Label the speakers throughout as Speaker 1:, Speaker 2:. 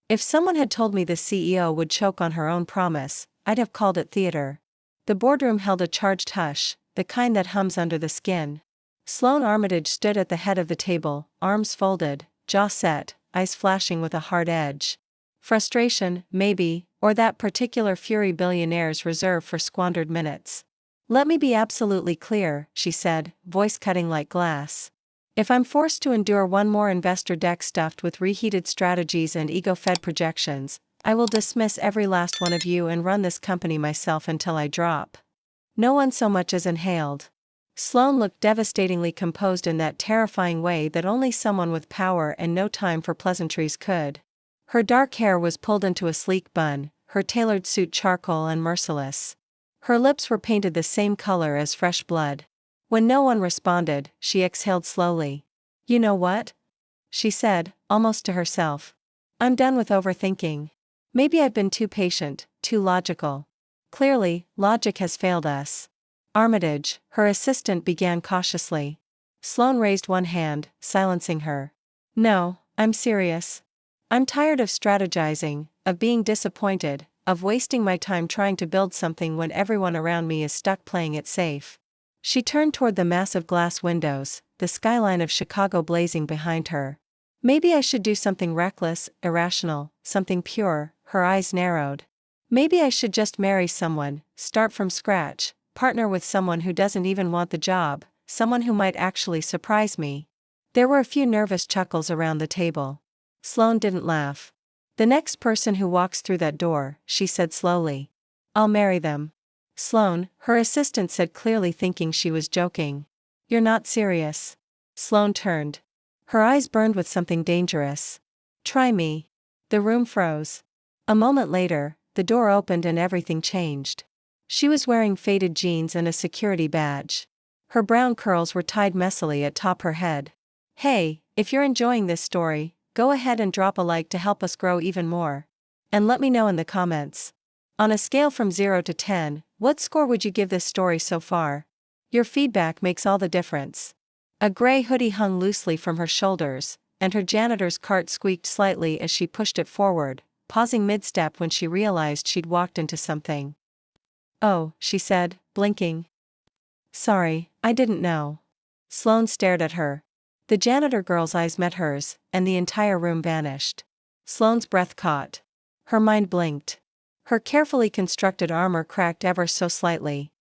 Speaker 1: If someone had told me the CEO would choke on her own promise, I'd have called it theater. The boardroom held a charged hush, the kind that hums under the skin. Sloane Armitage stood at the head of the table, arms folded, jaw set, eyes flashing with a hard edge. Frustration, maybe, or that particular fury billionaires reserve for squandered minutes. "Let me be absolutely clear," she said, voice cutting like glass. "If I'm forced to endure one more investor deck stuffed with reheated strategies and ego-fed projections, I will dismiss every last one of you and run this company myself until I drop." No one so much as inhaled. Sloane looked devastatingly composed in that terrifying way that only someone with power and no time for pleasantries could. Her dark hair was pulled into a sleek bun, her tailored suit charcoal and merciless. Her lips were painted the same color as fresh blood. When no one responded, she exhaled slowly. "You know what?" she said, almost to herself. "I'm done with overthinking. Maybe I've been too patient, too logical. Clearly, logic has failed us." "Armitage," her assistant began cautiously. Sloane raised one hand, silencing her. "No, I'm serious. I'm tired of strategizing, of being disappointed, of wasting my time trying to build something when everyone around me is stuck playing it safe." She turned toward the massive glass windows, the skyline of Chicago blazing behind her. "Maybe I should do something reckless, irrational, something pure." Her eyes narrowed. "Maybe I should just marry someone, start from scratch, partner with someone who doesn't even want the job, someone who might actually surprise me." There were a few nervous chuckles around the table. Sloane didn't laugh. "The next person who walks through that door," she said slowly. "I'll marry them." "Sloane," her assistant said, clearly thinking she was joking. "You're not serious." Sloane turned. Her eyes burned with something dangerous. "Try me." The room froze. A moment later, the door opened and everything changed. She was wearing faded jeans and a security badge. Her brown curls were tied messily atop her head. "Hey, if you're enjoying this story, go ahead and drop a like to help us grow even more. And let me know in the comments. On a scale from 0 to 10, what score would you give this story so far? Your feedback makes all the difference." A gray hoodie hung loosely from her shoulders, and her janitor's cart squeaked slightly as she pushed it forward, pausing mid-step when she realized she'd walked into something. "Oh," she said, blinking. "Sorry, I didn't know." Sloane stared at her. The janitor girl's eyes met hers, and the entire room vanished. Sloane's breath caught. Her mind blinked. Her carefully constructed armor cracked ever so slightly.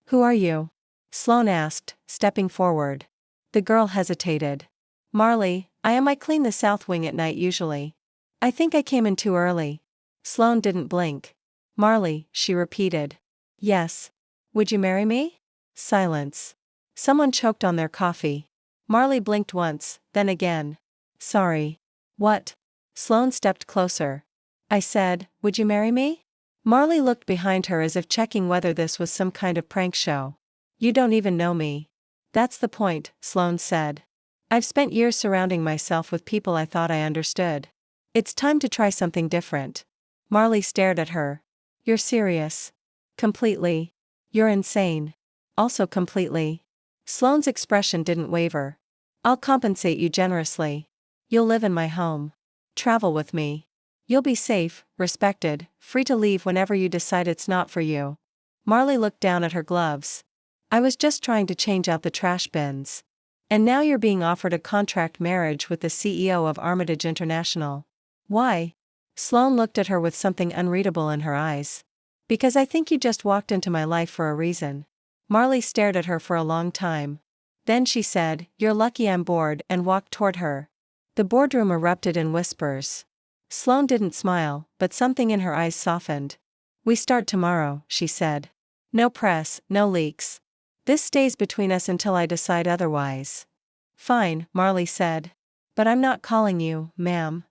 Speaker 1: "Who are you?" Sloane asked, stepping forward. The girl hesitated. "Marley, I clean the south wing at night usually. I think I came in too early." Sloane didn't blink. "Marley," she repeated. "Yes. Would you marry me?" Silence. Someone choked on their coffee. Marley blinked once, then again. "Sorry." "What?" Sloane stepped closer. "I said, would you marry me?" Marley looked behind her as if checking whether this was some kind of prank show. "You don't even know me." "That's the point," Sloane said. "I've spent years surrounding myself with people I thought I understood. It's time to try something different." Marley stared at her. "You're serious?" "Completely." "You're insane." "Also completely." Sloane's expression didn't waver. "I'll compensate you generously. You'll live in my home. Travel with me. You'll be safe, respected, free to leave whenever you decide it's not for you." Marley looked down at her gloves. "I was just trying to change out the trash bins. And now you're being offered a contract marriage with the CEO of Armitage International. Why?" Sloane looked at her with something unreadable in her eyes. "Because I think you just walked into my life for a reason." Marley stared at her for a long time. Then she said, "You're lucky I'm bored," and walked toward her. The boardroom erupted in whispers. Sloane didn't smile, but something in her eyes softened. "We start tomorrow," she said. "No press, no leaks. This stays between us until I decide otherwise." "Fine," Marley said. "But I'm not calling you, ma'am."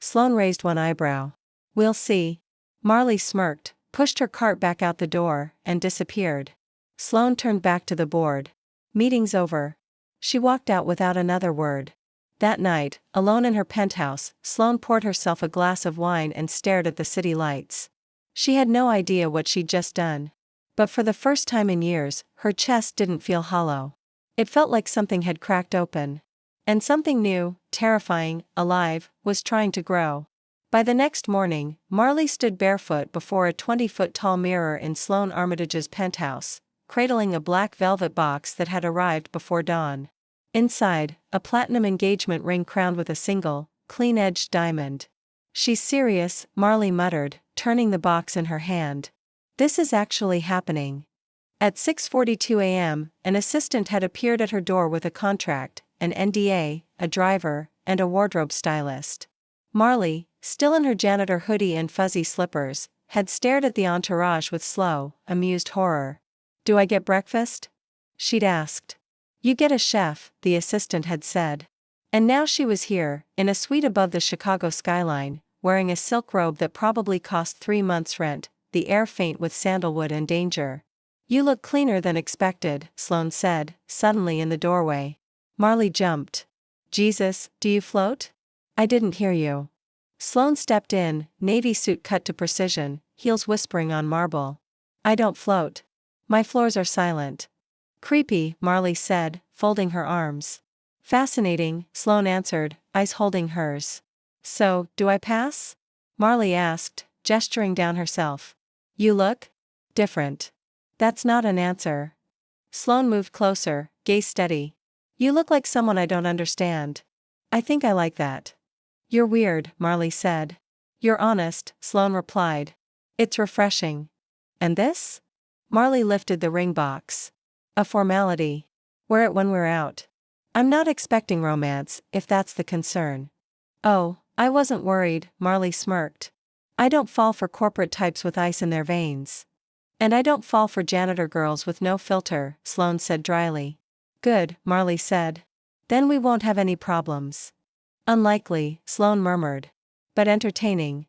Speaker 1: Sloane raised one eyebrow. "We'll see." Marley smirked, pushed her cart back out the door, and disappeared. Sloane turned back to the board. "Meeting's over." She walked out without another word. That night, alone in her penthouse, Sloane poured herself a glass of wine and stared at the city lights. She had no idea what she'd just done. But for the first time in years, her chest didn't feel hollow. It felt like something had cracked open. And something new, terrifying, alive, was trying to grow. By the next morning, Marley stood barefoot before a 20-foot-tall mirror in Sloane Armitage's penthouse, cradling a black velvet box that had arrived before dawn. Inside, a platinum engagement ring crowned with a single, clean-edged diamond. "She's serious," Marley muttered, turning the box in her hand. "This is actually happening." At 6:42 a.m., an assistant had appeared at her door with a contract, an NDA, a driver, and a wardrobe stylist. Marley, still in her janitor hoodie and fuzzy slippers, had stared at the entourage with slow, amused horror. "Do I get breakfast?" she'd asked. "You get a chef," the assistant had said. And now she was here, in a suite above the Chicago skyline, wearing a silk robe that probably cost 3 months' rent, the air faint with sandalwood and danger. "You look cleaner than expected," Sloane said, suddenly in the doorway. Marley jumped. "Jesus, do you float?" "I didn't hear you." Sloane stepped in, navy suit cut to precision, heels whispering on marble. "I don't float. My floors are silent." "Creepy," Marley said, folding her arms. "Fascinating," Sloane answered, eyes holding hers. "So, do I pass?" Marley asked, gesturing down herself. "You look different." "That's not an answer." Sloane moved closer, gaze steady. "You look like someone I don't understand." "I think I like that." "You're weird," Marley said. "You're honest," Sloane replied. "It's refreshing." "And this?" Marley lifted the ring box. "A formality. Wear it when we're out." "I'm not expecting romance, if that's the concern." "Oh, I wasn't worried," Marley smirked. "I don't fall for corporate types with ice in their veins." "And I don't fall for janitor girls with no filter," Sloane said dryly. "Good," Marley said. "Then we won't have any problems." "Unlikely," Sloane murmured. "But entertaining."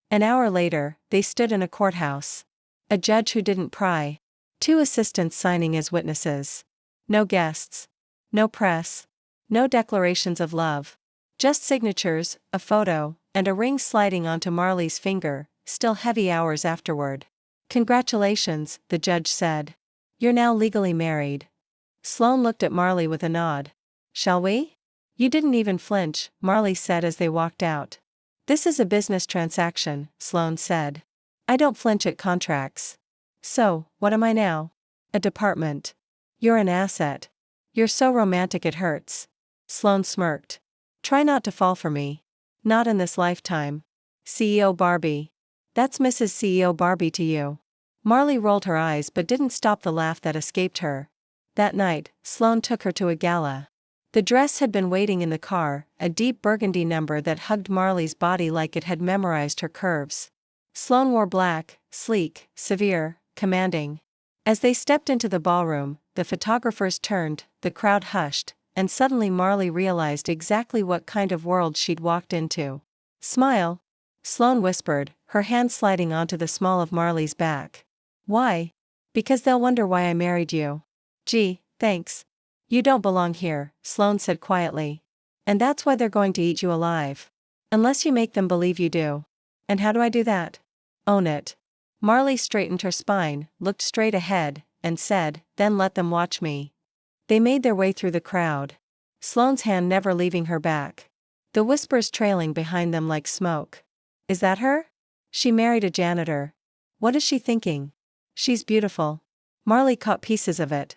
Speaker 1: An hour later, they stood in a courthouse. A judge who didn't pry. 2 assistants signing as witnesses. No guests. No press. No declarations of love. Just signatures, a photo, and a ring sliding onto Marley's finger, still heavy hours afterward. "Congratulations," the judge said. "You're now legally married." Sloane looked at Marley with a nod. "Shall we?" "You didn't even flinch," Marley said as they walked out. "This is a business transaction," Sloane said. "I don't flinch at contracts." "So, what am I now?" "A department." "You're an asset." "You're so romantic it hurts." Sloane smirked. "Try not to fall for me." "Not in this lifetime." "CEO Barbie." "That's Mrs. CEO Barbie to you." Marley rolled her eyes but didn't stop the laugh that escaped her. That night, Sloane took her to a gala. The dress had been waiting in the car, a deep burgundy number that hugged Marley's body like it had memorized her curves. Sloane wore black, sleek, severe, commanding. As they stepped into the ballroom, the photographers turned, the crowd hushed, and suddenly Marley realized exactly what kind of world she'd walked into. "Smile," Sloane whispered, her hand sliding onto the small of Marley's back. "Why?" "Because they'll wonder why I married you." "Gee, thanks." "You don't belong here," Sloane said quietly. "And that's why they're going to eat you alive. Unless you make them believe you do." "And how do I do that?" "Own it." Marley straightened her spine, looked straight ahead, and said, "Then let them watch me." They made their way through the crowd. Sloane's hand never leaving her back. The whispers trailing behind them like smoke. "Is that her? She married a janitor. What is she thinking? She's beautiful." Marley caught pieces of it.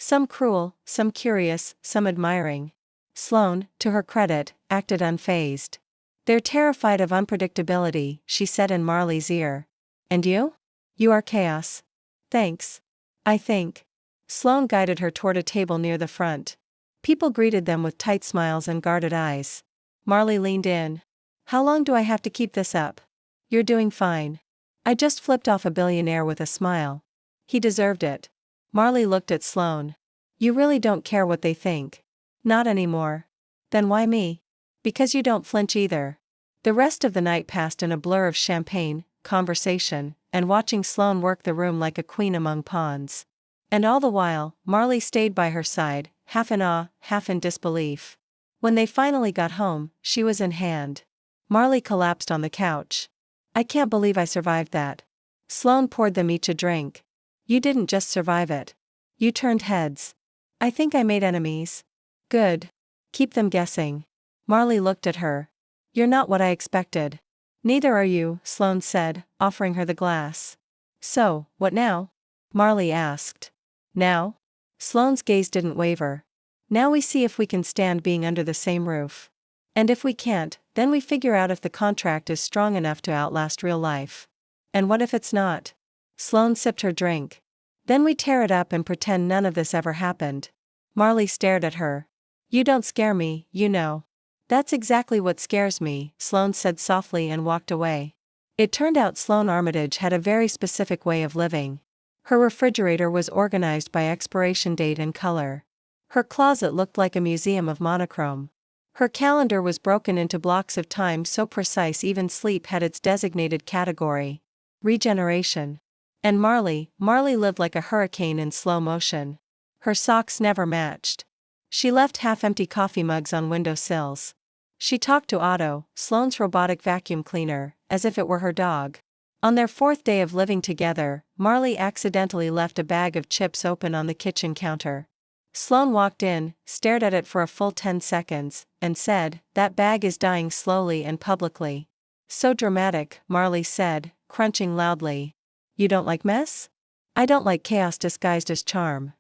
Speaker 1: Some cruel, some curious, some admiring. Sloane, to her credit, acted unfazed. "They're terrified of unpredictability," she said in Marley's ear. "And you? You are chaos." "Thanks. I think." Sloane guided her toward a table near the front. People greeted them with tight smiles and guarded eyes. Marley leaned in. "How long do I have to keep this up?" "You're doing fine. I just flipped off a billionaire with a smile. He deserved it." Marley looked at Sloane. "You really don't care what they think." "Not anymore." "Then why me?" "Because you don't flinch either." The rest of the night passed in a blur of champagne, conversation, and watching Sloane work the room like a queen among pawns. And all the while, Marley stayed by her side, half in awe, half in disbelief. When they finally got home, she was in hand. Marley collapsed on the couch. "I can't believe I survived that." Sloane poured them each a drink. "You didn't just survive it. You turned heads. I think I made enemies." "Good. Keep them guessing." Marley looked at her. "You're not what I expected." Neither are you, Sloane said, offering her the glass. So, what now? Marley asked. Now? Sloane's gaze didn't waver. Now we see if we can stand being under the same roof. And if we can't, then we figure out if the contract is strong enough to outlast real life. And what if it's not? Sloane sipped her drink. Then we tear it up and pretend none of this ever happened. Marley stared at her. You don't scare me, you know. That's exactly what scares me, Sloane said softly and walked away. It turned out Sloane Armitage had a very specific way of living. Her refrigerator was organized by expiration date and color. Her closet looked like a museum of monochrome. Her calendar was broken into blocks of time so precise even sleep had its designated category. Regeneration. And Marley lived like a hurricane in slow motion. Her socks never matched. She left half-empty coffee mugs on windowsills. She talked to Otto, Sloane's robotic vacuum cleaner, as if it were her dog. On their 4th day of living together, Marley accidentally left a bag of chips open on the kitchen counter. Sloane walked in, stared at it for a full 10 seconds, and said, "That bag is dying slowly and publicly." "So dramatic," Marley said, crunching loudly. "You don't like mess?" "I don't like chaos disguised as charm."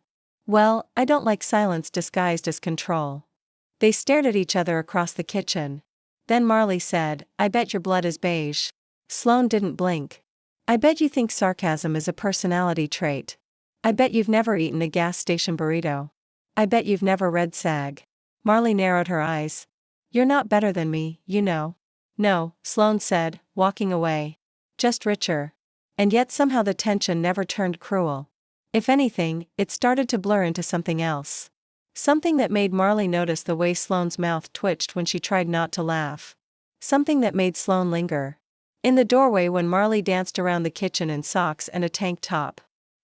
Speaker 1: "Well, I don't like silence disguised as control." They stared at each other across the kitchen. Then Marley said, "I bet your blood is beige." Sloane didn't blink. "I bet you think sarcasm is a personality trait. I bet you've never eaten a gas station burrito. I bet you've never read SAG." Marley narrowed her eyes. "You're not better than me, you know." "No," Sloane said, walking away. "Just richer." And yet somehow the tension never turned cruel. If anything, it started to blur into something else. Something that made Marley notice the way Sloane's mouth twitched when she tried not to laugh. Something that made Sloane linger. In the doorway when Marley danced around the kitchen in socks and a tank top.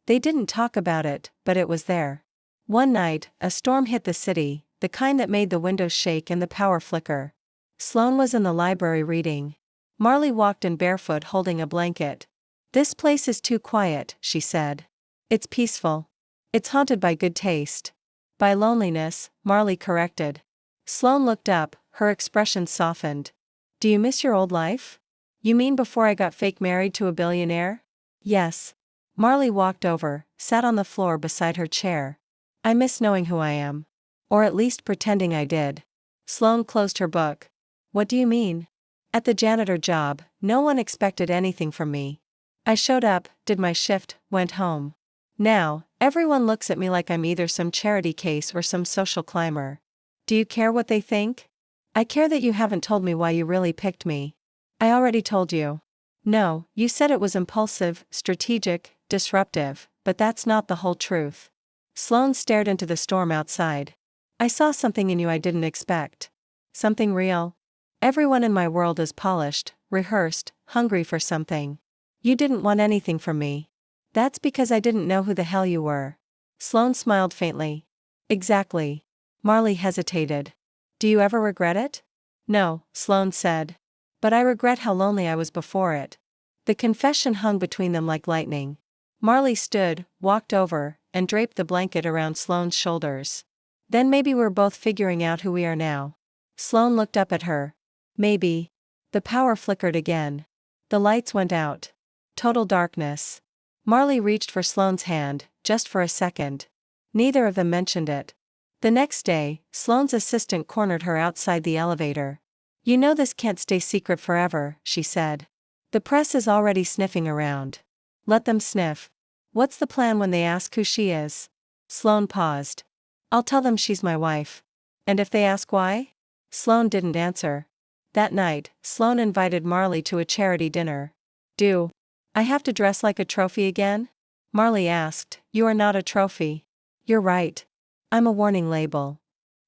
Speaker 1: They didn't talk about it, but it was there. One night, a storm hit the city, the kind that made the windows shake and the power flicker. Sloane was in the library reading. Marley walked in barefoot holding a blanket. "This place is too quiet," she said. "It's peaceful. It's haunted by good taste." "By loneliness," Marley corrected. Sloane looked up, her expression softened. "Do you miss your old life? You mean before I got fake married to a billionaire?" "Yes." Marley walked over, sat on the floor beside her chair. "I miss knowing who I am. Or at least pretending I did." Sloane closed her book. "What do you mean?" "At the janitor job, no one expected anything from me. I showed up, did my shift, went home. Now, everyone looks at me like I'm either some charity case or some social climber. Do you care what they think?" "I care that you haven't told me why you really picked me." "I already told you." "No, you said it was impulsive, strategic, disruptive, but that's not the whole truth." Sloane stared into the storm outside. "I saw something in you I didn't expect." "Something real?" "Everyone in my world is polished, rehearsed, hungry for something. You didn't want anything from me." "That's because I didn't know who the hell you were." Sloane smiled faintly. "Exactly." Marley hesitated. "Do you ever regret it?" "No," Sloane said. "But I regret how lonely I was before it." The confession hung between them like lightning. Marley stood, walked over, and draped the blanket around Sloane's shoulders. "Then maybe we're both figuring out who we are now." Sloane looked up at her. "Maybe." The power flickered again. The lights went out. Total darkness. Marley reached for Sloane's hand, just for a second. Neither of them mentioned it. The next day, Sloane's assistant cornered her outside the elevator. "You know this can't stay secret forever," she said. "The press is already sniffing around." "Let them sniff. What's the plan when they ask who she is?" Sloane paused. "I'll tell them she's my wife." "And if they ask why?" Sloane didn't answer. That night, Sloane invited Marley to a charity dinner. "Do I have to dress like a trophy again?" Marley asked. "You are not a trophy." "You're right. I'm a warning label."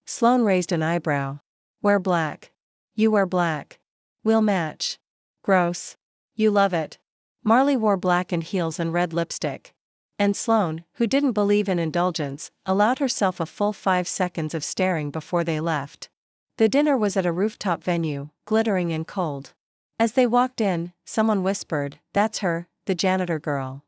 Speaker 1: Sloane raised an eyebrow. "Wear black." "You wear black. We'll match." "Gross." "You love it." Marley wore black and heels and red lipstick. And Sloane, who didn't believe in indulgence, allowed herself a full 5 seconds of staring before they left. The dinner was at a rooftop venue, glittering and cold. As they walked in, someone whispered, "That's her, the janitor girl."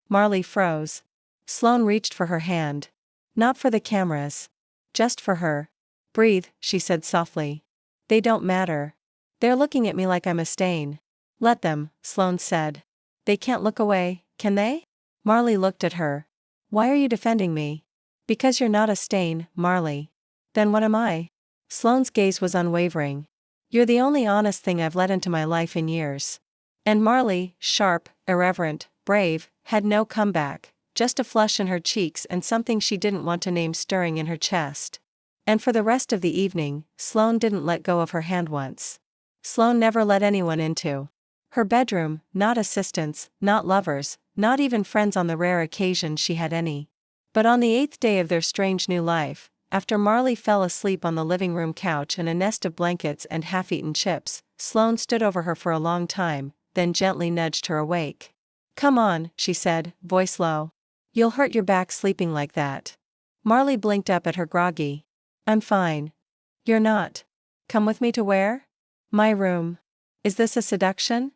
Speaker 1: Marley froze. Sloane reached for her hand. "Not for the cameras. Just for her." "Breathe," she said softly. "They don't matter. They're looking at me like I'm a stain." Let them, Sloane said. They can't look away, can they? Marley looked at her. Why are you defending me? Because you're not a stain, Marley. Then what am I? Sloane's gaze was unwavering. You're the only honest thing I've let into my life in years. And Marley, sharp, irreverent, brave, had no comeback, just a flush in her cheeks and something she didn't want to name stirring in her chest. And for the rest of the evening, Sloane didn't let go of her hand once. Sloane never let anyone into her bedroom, not assistants, not lovers, not even friends on the rare occasion she had any. But on the 8th day of their strange new life, after Marley fell asleep on the living room couch in a nest of blankets and half-eaten chips, Sloane stood over her for a long time, then gently nudged her awake. Come on, she said, voice low. You'll hurt your back sleeping like that. Marley blinked up at her groggy. I'm fine. You're not. Come with me to where? My room. Is this a seduction?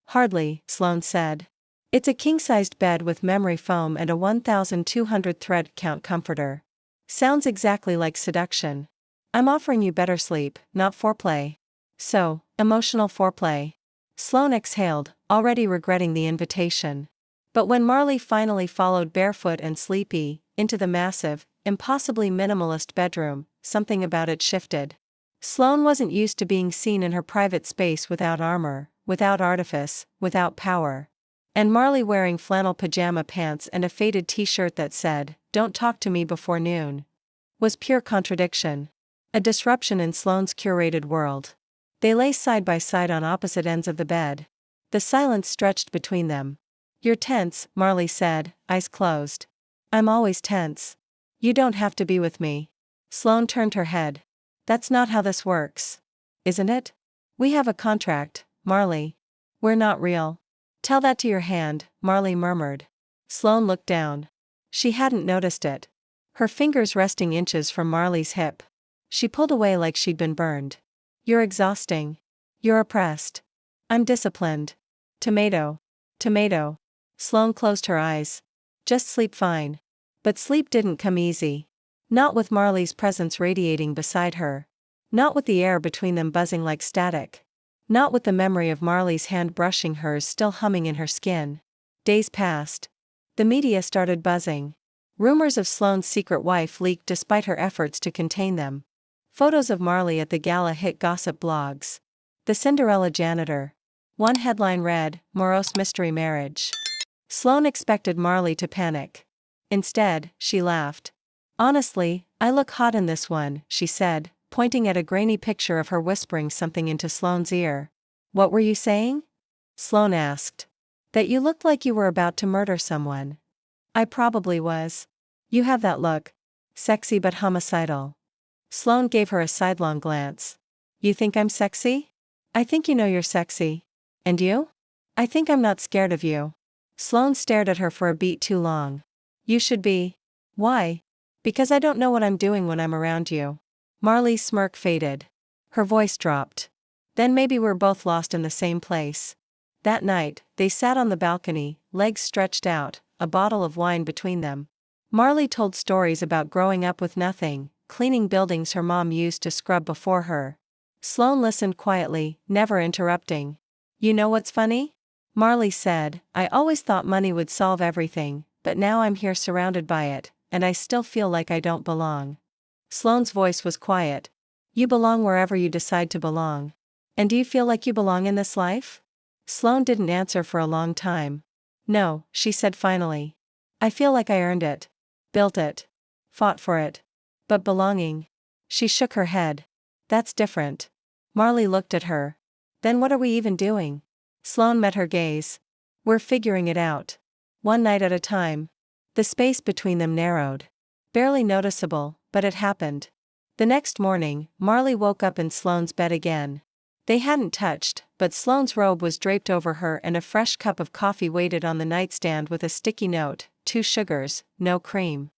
Speaker 1: Hardly, Sloane said. It's a king-sized bed with memory foam and a 1,200 thread count comforter. Sounds exactly like seduction. I'm offering you better sleep, not foreplay. So, emotional foreplay. Sloane exhaled, already regretting the invitation. But when Marley finally followed barefoot and sleepy, into the massive, impossibly minimalist bedroom, something about it shifted. Sloane wasn't used to being seen in her private space without armor, without artifice, without power. And Marley wearing flannel pajama pants and a faded t-shirt that said, "Don't talk to me before noon," was pure contradiction. A disruption in Sloane's curated world. They lay side by side on opposite ends of the bed. The silence stretched between them. You're tense, Marley said, eyes closed. I'm always tense. You don't have to be with me. Sloane turned her head. That's not how this works. Isn't it? We have a contract, Marley. We're not real. Tell that to your hand, Marley murmured. Sloane looked down. She hadn't noticed it. Her fingers resting inches from Marley's hip. She pulled away like she'd been burned. You're exhausting. You're oppressed. I'm disciplined. Tomato. Tomato. Sloane closed her eyes. Just sleep fine. But sleep didn't come easy. Not with Marley's presence radiating beside her. Not with the air between them buzzing like static. Not with the memory of Marley's hand brushing hers still humming in her skin. Days passed. The media started buzzing. Rumors of Sloane's secret wife leaked despite her efforts to contain them. Photos of Marley at the gala hit gossip blogs. The Cinderella Janitor. One headline read, "Morose Mystery Marriage." Sloane expected Marley to panic. Instead, she laughed. Honestly, I look hot in this one, she said, pointing at a grainy picture of her whispering something into Sloane's ear. What were you saying? Sloane asked. That you looked like you were about to murder someone. I probably was. You have that look. Sexy but homicidal. Sloane gave her a sidelong glance. You think I'm sexy? I think you know you're sexy. And you? I think I'm not scared of you. Sloane stared at her for a beat too long. You should be. Why? Because I don't know what I'm doing when I'm around you. Marley's smirk faded. Her voice dropped. Then maybe we're both lost in the same place. That night, they sat on the balcony, legs stretched out, a bottle of wine between them. Marley told stories about growing up with nothing, cleaning buildings her mom used to scrub before her. Sloane listened quietly, never interrupting. You know what's funny? Marley said, I always thought money would solve everything, but now I'm here surrounded by it, and I still feel like I don't belong. Sloane's voice was quiet. You belong wherever you decide to belong. And do you feel like you belong in this life? Sloane didn't answer for a long time. No, she said finally. I feel like I earned it. Built it. Fought for it. But belonging. She shook her head. That's different. Marley looked at her. Then what are we even doing? Sloane met her gaze. We're figuring it out. One night at a time. The space between them narrowed. Barely noticeable, but it happened. The next morning, Marley woke up in Sloane's bed again. They hadn't touched, but Sloane's robe was draped over her and a fresh cup of coffee waited on the nightstand with a sticky note, 2 sugars, no cream.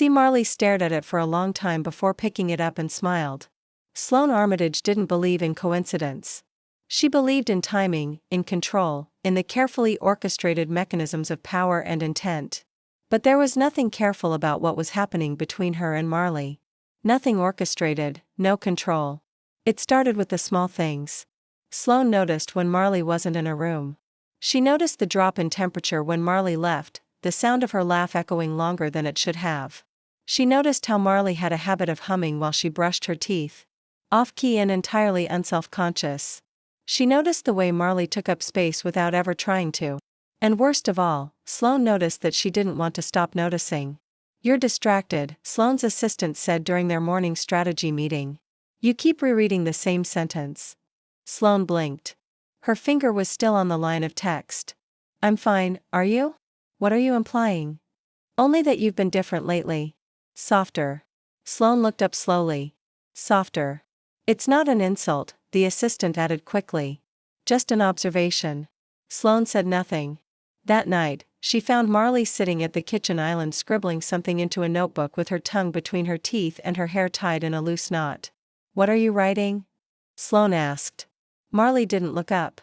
Speaker 1: Marley stared at it for a long time before picking it up and smiled. Sloane Armitage didn't believe in coincidence. She believed in timing, in control, in the carefully orchestrated mechanisms of power and intent. But there was nothing careful about what was happening between her and Marley. Nothing orchestrated, no control. It started with the small things. Sloane noticed when Marley wasn't in her room. She noticed the drop in temperature when Marley left, the sound of her laugh echoing longer than it should have. She noticed how Marley had a habit of humming while she brushed her teeth. Off-key and entirely unself-conscious. She noticed the way Marley took up space without ever trying to. And worst of all, Sloane noticed that she didn't want to stop noticing. "You're distracted," Sloane's assistant said during their morning strategy meeting. "You keep rereading the same sentence." Sloane blinked. Her finger was still on the line of text. "I'm fine, are you? What are you implying?" "Only that you've been different lately." "Softer." Sloane looked up slowly. "Softer." "It's not an insult," the assistant added quickly. "Just an observation." Sloane said nothing. That night, she found Marley sitting at the kitchen island scribbling something into a notebook with her tongue between her teeth and her hair tied in a loose knot. "What are you writing?" Sloane asked. Marley didn't look up.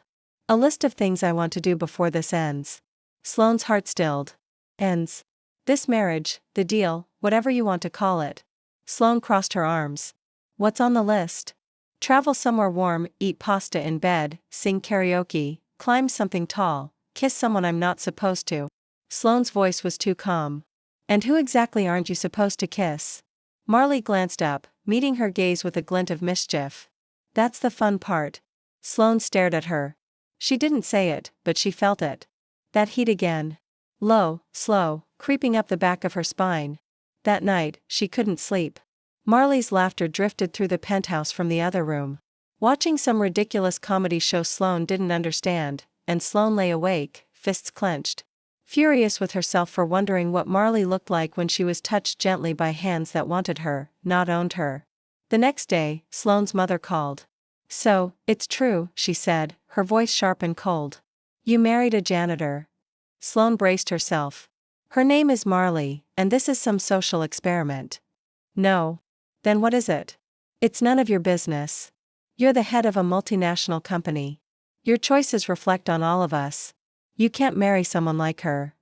Speaker 1: "A list of things I want to do before this ends." Sloane's heart stilled. "Ends? This marriage, the deal, whatever you want to call it." Sloane crossed her arms. "What's on the list?" "Travel somewhere warm, eat pasta in bed, sing karaoke, climb something tall, kiss someone I'm not supposed to." Sloane's voice was too calm. "And who exactly aren't you supposed to kiss?" Marley glanced up, meeting her gaze with a glint of mischief. "That's the fun part." Sloane stared at her. She didn't say it, but she felt it. That heat again. Low, slow, creeping up the back of her spine. That night, she couldn't sleep. Marley's laughter drifted through the penthouse from the other room. Watching some ridiculous comedy show Sloane didn't understand, and Sloane lay awake, fists clenched. Furious with herself for wondering what Marley looked like when she was touched gently by hands that wanted her, not owned her. The next day, Sloane's mother called. "So, it's true," she said, her voice sharp and cold. "You married a janitor." Sloane braced herself. "Her name is Marley, and this is some social experiment." "No. Then what is it?" "It's none of your business. You're the head of a multinational company. Your choices reflect on all of us. You can't marry someone like her."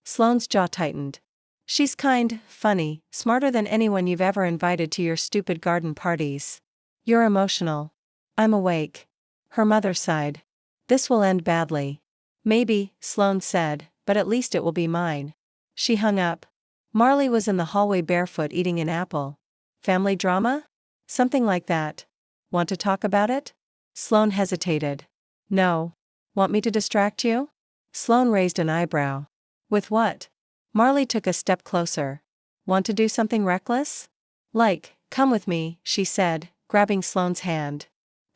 Speaker 1: Sloane's jaw tightened. "She's kind, funny, smarter than anyone you've ever invited to your stupid garden parties. You're emotional." "I'm awake." Her mother sighed. "This will end badly." "Maybe," Sloane said, "but at least it will be mine." She hung up. Marley was in the hallway barefoot eating an apple. "Family drama?" "Something like that." "Want to talk about it?" Sloane hesitated. "No." "Want me to distract you?" Sloane raised an eyebrow. "With what?" Marley took a step closer. "Want to do something reckless?" "Like, come with me," she said, grabbing Sloane's hand.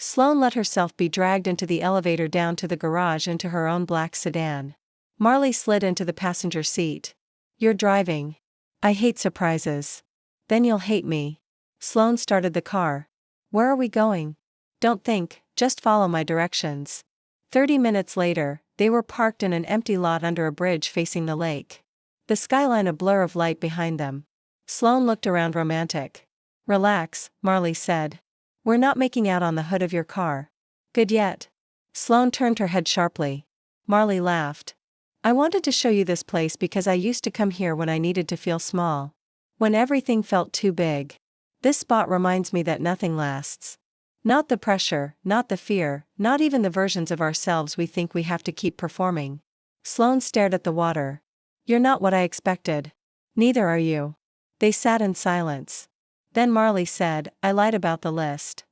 Speaker 1: Sloane let herself be dragged into the elevator down to the garage into her own black sedan. Marley slid into the passenger seat. "You're driving." "I hate surprises." "Then you'll hate me." Sloane started the car. "Where are we going?" "Don't think, just follow my directions." 30 minutes later, they were parked in an empty lot under a bridge facing the lake. The skyline a blur of light behind them. Sloane looked around romantic. "Relax," Marley said. "We're not making out on the hood of your car." "Good yet." Sloane turned her head sharply. Marley laughed. "I wanted to show you this place because I used to come here when I needed to feel small. When everything felt too big. This spot reminds me that nothing lasts. Not the pressure, not the fear, not even the versions of ourselves we think we have to keep performing." Sloane stared at the water. "You're not what I expected." "Neither are you." They sat in silence. Then Marley said, "I lied about the list."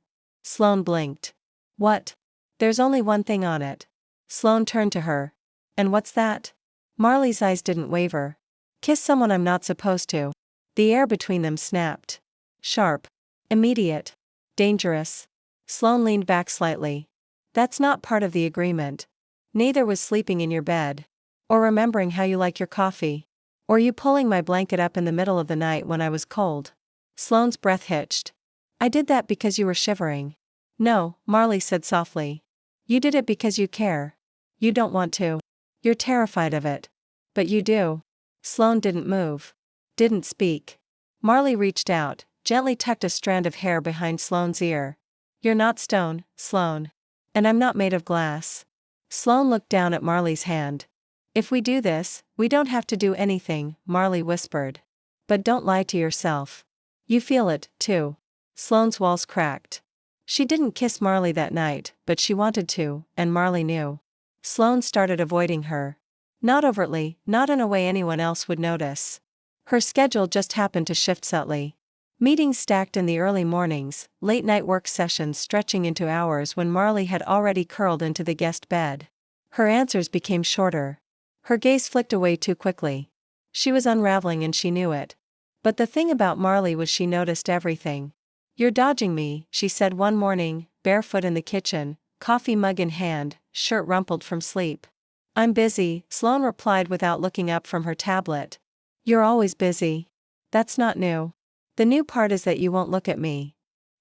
Speaker 1: Sloane blinked. "What?" "There's only one thing on it." Sloane turned to her. "And what's that?" Marley's eyes didn't waver. "Kiss someone I'm not supposed to." The air between them snapped. Sharp. Immediate. Dangerous. Sloane leaned back slightly. "That's not part of the agreement. Neither was sleeping in your bed. Or remembering how you like your coffee. Or you pulling my blanket up in the middle of the night when I was cold." Sloane's breath hitched. "I did that because you were shivering." "No," Marley said softly. "You did it because you care. You don't want to. You're terrified of it. But you do." Sloane didn't move. Didn't speak. Marley reached out, gently tucked a strand of hair behind Sloane's ear. "You're not stone, Sloane. And I'm not made of glass." Sloane looked down at Marley's hand. "If we do this, we don't have to do anything," Marley whispered. "But don't lie to yourself. You feel it, too." Sloane's walls cracked. She didn't kiss Marley that night, but she wanted to, and Marley knew. Sloane started avoiding her. Not overtly, not in a way anyone else would notice. Her schedule just happened to shift subtly. Meetings stacked in the early mornings, late-night work sessions stretching into hours when Marley had already curled into the guest bed. Her answers became shorter. Her gaze flicked away too quickly. She was unraveling and she knew it. But the thing about Marley was she noticed everything. "You're dodging me," she said one morning, barefoot in the kitchen, coffee mug in hand, shirt rumpled from sleep. "I'm busy," Sloane replied without looking up from her tablet. "You're always busy. That's not new. The new part is that you won't look at me."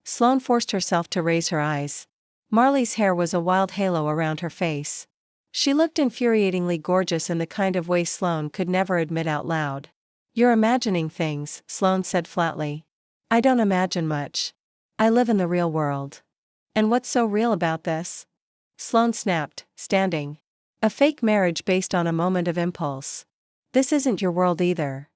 Speaker 1: Sloane forced herself to raise her eyes. Marley's hair was a wild halo around her face. She looked infuriatingly gorgeous in the kind of way Sloane could never admit out loud. "You're imagining things," Sloane said flatly. "I don't imagine much. I live in the real world." "And what's so real about this?" Sloane snapped, standing. "A fake marriage based on a moment of impulse. This isn't your world either."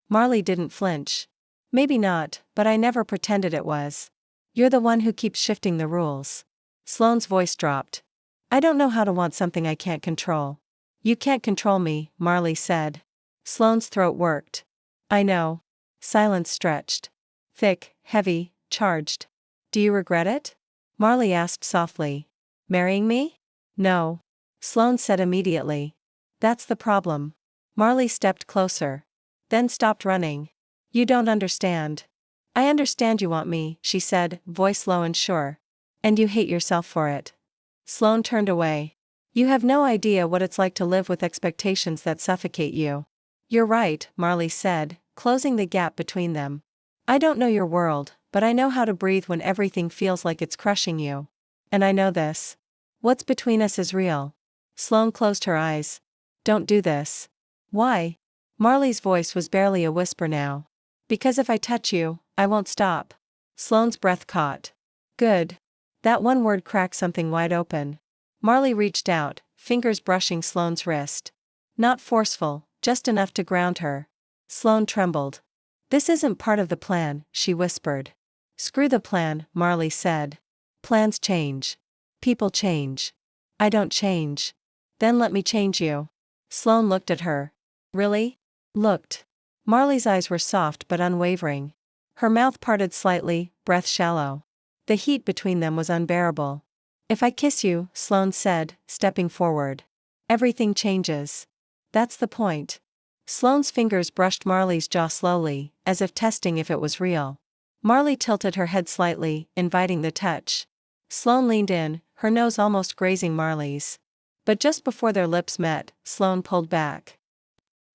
Speaker 1: Marley didn't flinch. "Maybe not, but I never pretended it was. You're the one who keeps shifting the rules." Sloane's voice dropped. "I don't know how to want something I can't control." "You can't control me," Marley said. Sloane's throat worked. "I know." Silence stretched. Thick, heavy, charged. "Do you regret it?" Marley asked softly. "Marrying me?" "No." Sloane said immediately. "That's the problem." Marley stepped closer. Then stopped running. "You don't understand." "I understand you want me," she said, voice low and sure. "And you hate yourself for it." Sloane turned away. "You have no idea what it's like to live with expectations that suffocate you." "You're right," Marley said, closing the gap between them. "I don't know your world, but I know how to breathe when everything feels like it's crushing you. And I know this. What's between us is real." Sloane closed her eyes. "Don't do this." "Why?" Marley's voice was barely a whisper now. "Because if I touch you, I won't stop." Sloane's breath caught. "Good." That one word cracked something wide open. Marley reached out, fingers brushing Sloane's wrist. Not forceful, just enough to ground her. Sloane trembled. "This isn't part of the plan," she whispered. "Screw the plan," Marley said. "Plans change. People change. I don't change." "Then let me change you." Sloane looked at her. "Really?" "Looked." Marley's eyes were soft but unwavering. Her mouth parted slightly, breath shallow. The heat between them was unbearable. "If I kiss you," Sloane said, stepping forward, "everything changes. That's the point." Sloane's fingers brushed Marley's jaw slowly, as if testing if it was real. Marley tilted her head slightly, inviting the touch. Sloane leaned in, her nose almost grazing Marley's. But just before their lips met, Sloane pulled back.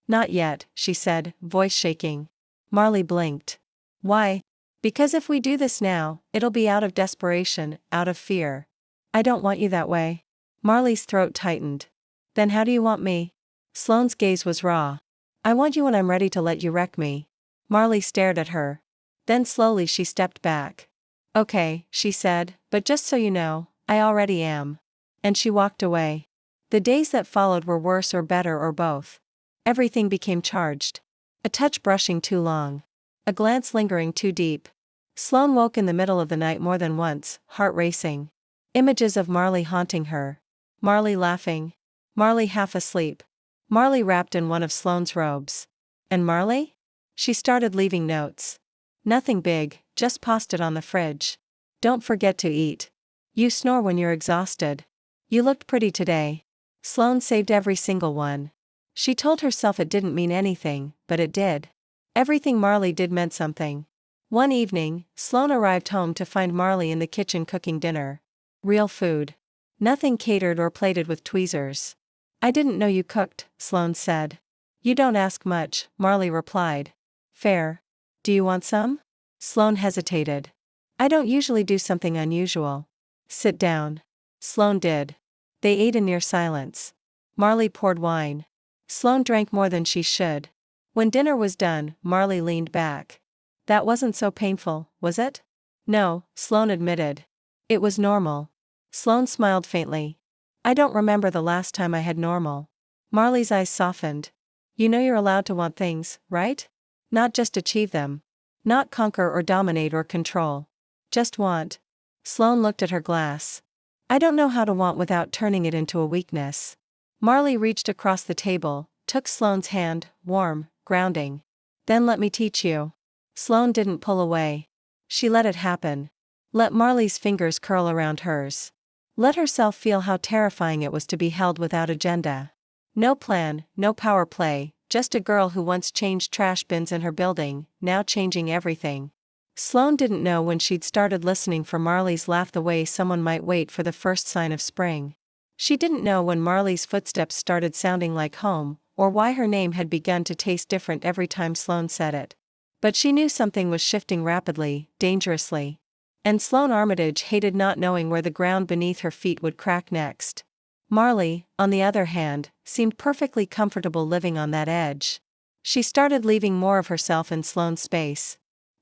Speaker 1: "Not yet," she said, voice shaking. Marley blinked. "Why?" "Because if we do this now, it'll be out of desperation, out of fear. I don't want you that way." Marley's throat tightened. "Then how do you want me?" Sloane's gaze was raw. "I want you when I'm ready to let you wreck me." Marley stared at her. Then slowly she stepped back. "Okay," she said, "but just so you know, I already am." And she walked away. The days that followed were worse or better or both. Everything became charged. A touch brushing too long. A glance lingering too deep. Sloane woke in the middle of the night more than once, heart racing. Images of Marley haunting her. Marley laughing. Marley half asleep. Marley wrapped in one of Sloane's robes. And Marley? She started leaving notes. "Nothing big, just paused it on the fridge. Don't forget to eat. You snore when you're exhausted. You looked pretty today." Sloane saved every single one. She told herself it didn't mean anything, but it did. Everything Marley did meant something. One evening, Sloane arrived home to find Marley in the kitchen cooking dinner. Real food. Nothing catered or plated with tweezers. "I didn't know you cooked," Sloane said. "You don't ask much," Marley replied. "Fair. Do you want some?" Sloane hesitated. "I don't usually do something unusual." "Sit down." Sloane did. They ate in near silence. Marley poured wine. Sloane drank more than she should. When dinner was done, Marley leaned back. "That wasn't so painful, was it?" "No," Sloane admitted. "It was normal." Sloane smiled faintly. "I don't remember the last time I had normal." Marley's eyes softened. "You know you're allowed to want things, right? Not just achieve them. Not conquer or dominate or control. Just want." Sloane looked at her glass. I don't know how to want without turning it into a weakness. Marley reached across the table, took Sloane's hand, warm, grounding. Then let me teach you. Sloane didn't pull away. She let it happen. Let Marley's fingers curl around hers. Let herself feel how terrifying it was to be held without agenda. No plan, no power play, just a girl who once changed trash bins in her building, now changing everything. Sloane didn't know when she'd started listening for Marley's laugh the way someone might wait for the first sign of spring. She didn't know when Marley's footsteps started sounding like home, or why her name had begun to taste different every time Sloane said it. But she knew something was shifting rapidly, dangerously. And Sloane Armitage hated not knowing where the ground beneath her feet would crack next. Marley, on the other hand, seemed perfectly comfortable living on that edge. She started leaving more of herself in Sloane's space.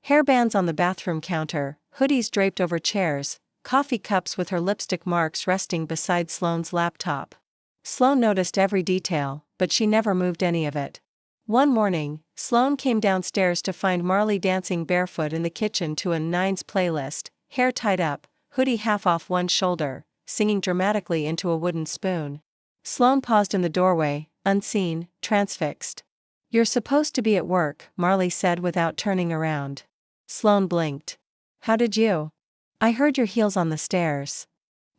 Speaker 1: Hairbands on the bathroom counter, hoodies draped over chairs, coffee cups with her lipstick marks resting beside Sloane's laptop. Sloane noticed every detail, but she never moved any of it. One morning, Sloane came downstairs to find Marley dancing barefoot in the kitchen to a Nines playlist, hair tied up, hoodie half off one shoulder, singing dramatically into a wooden spoon. Sloane paused in the doorway, unseen, transfixed. You're supposed to be at work, Marley said without turning around. Sloane blinked. How did you? I heard your heels on the stairs.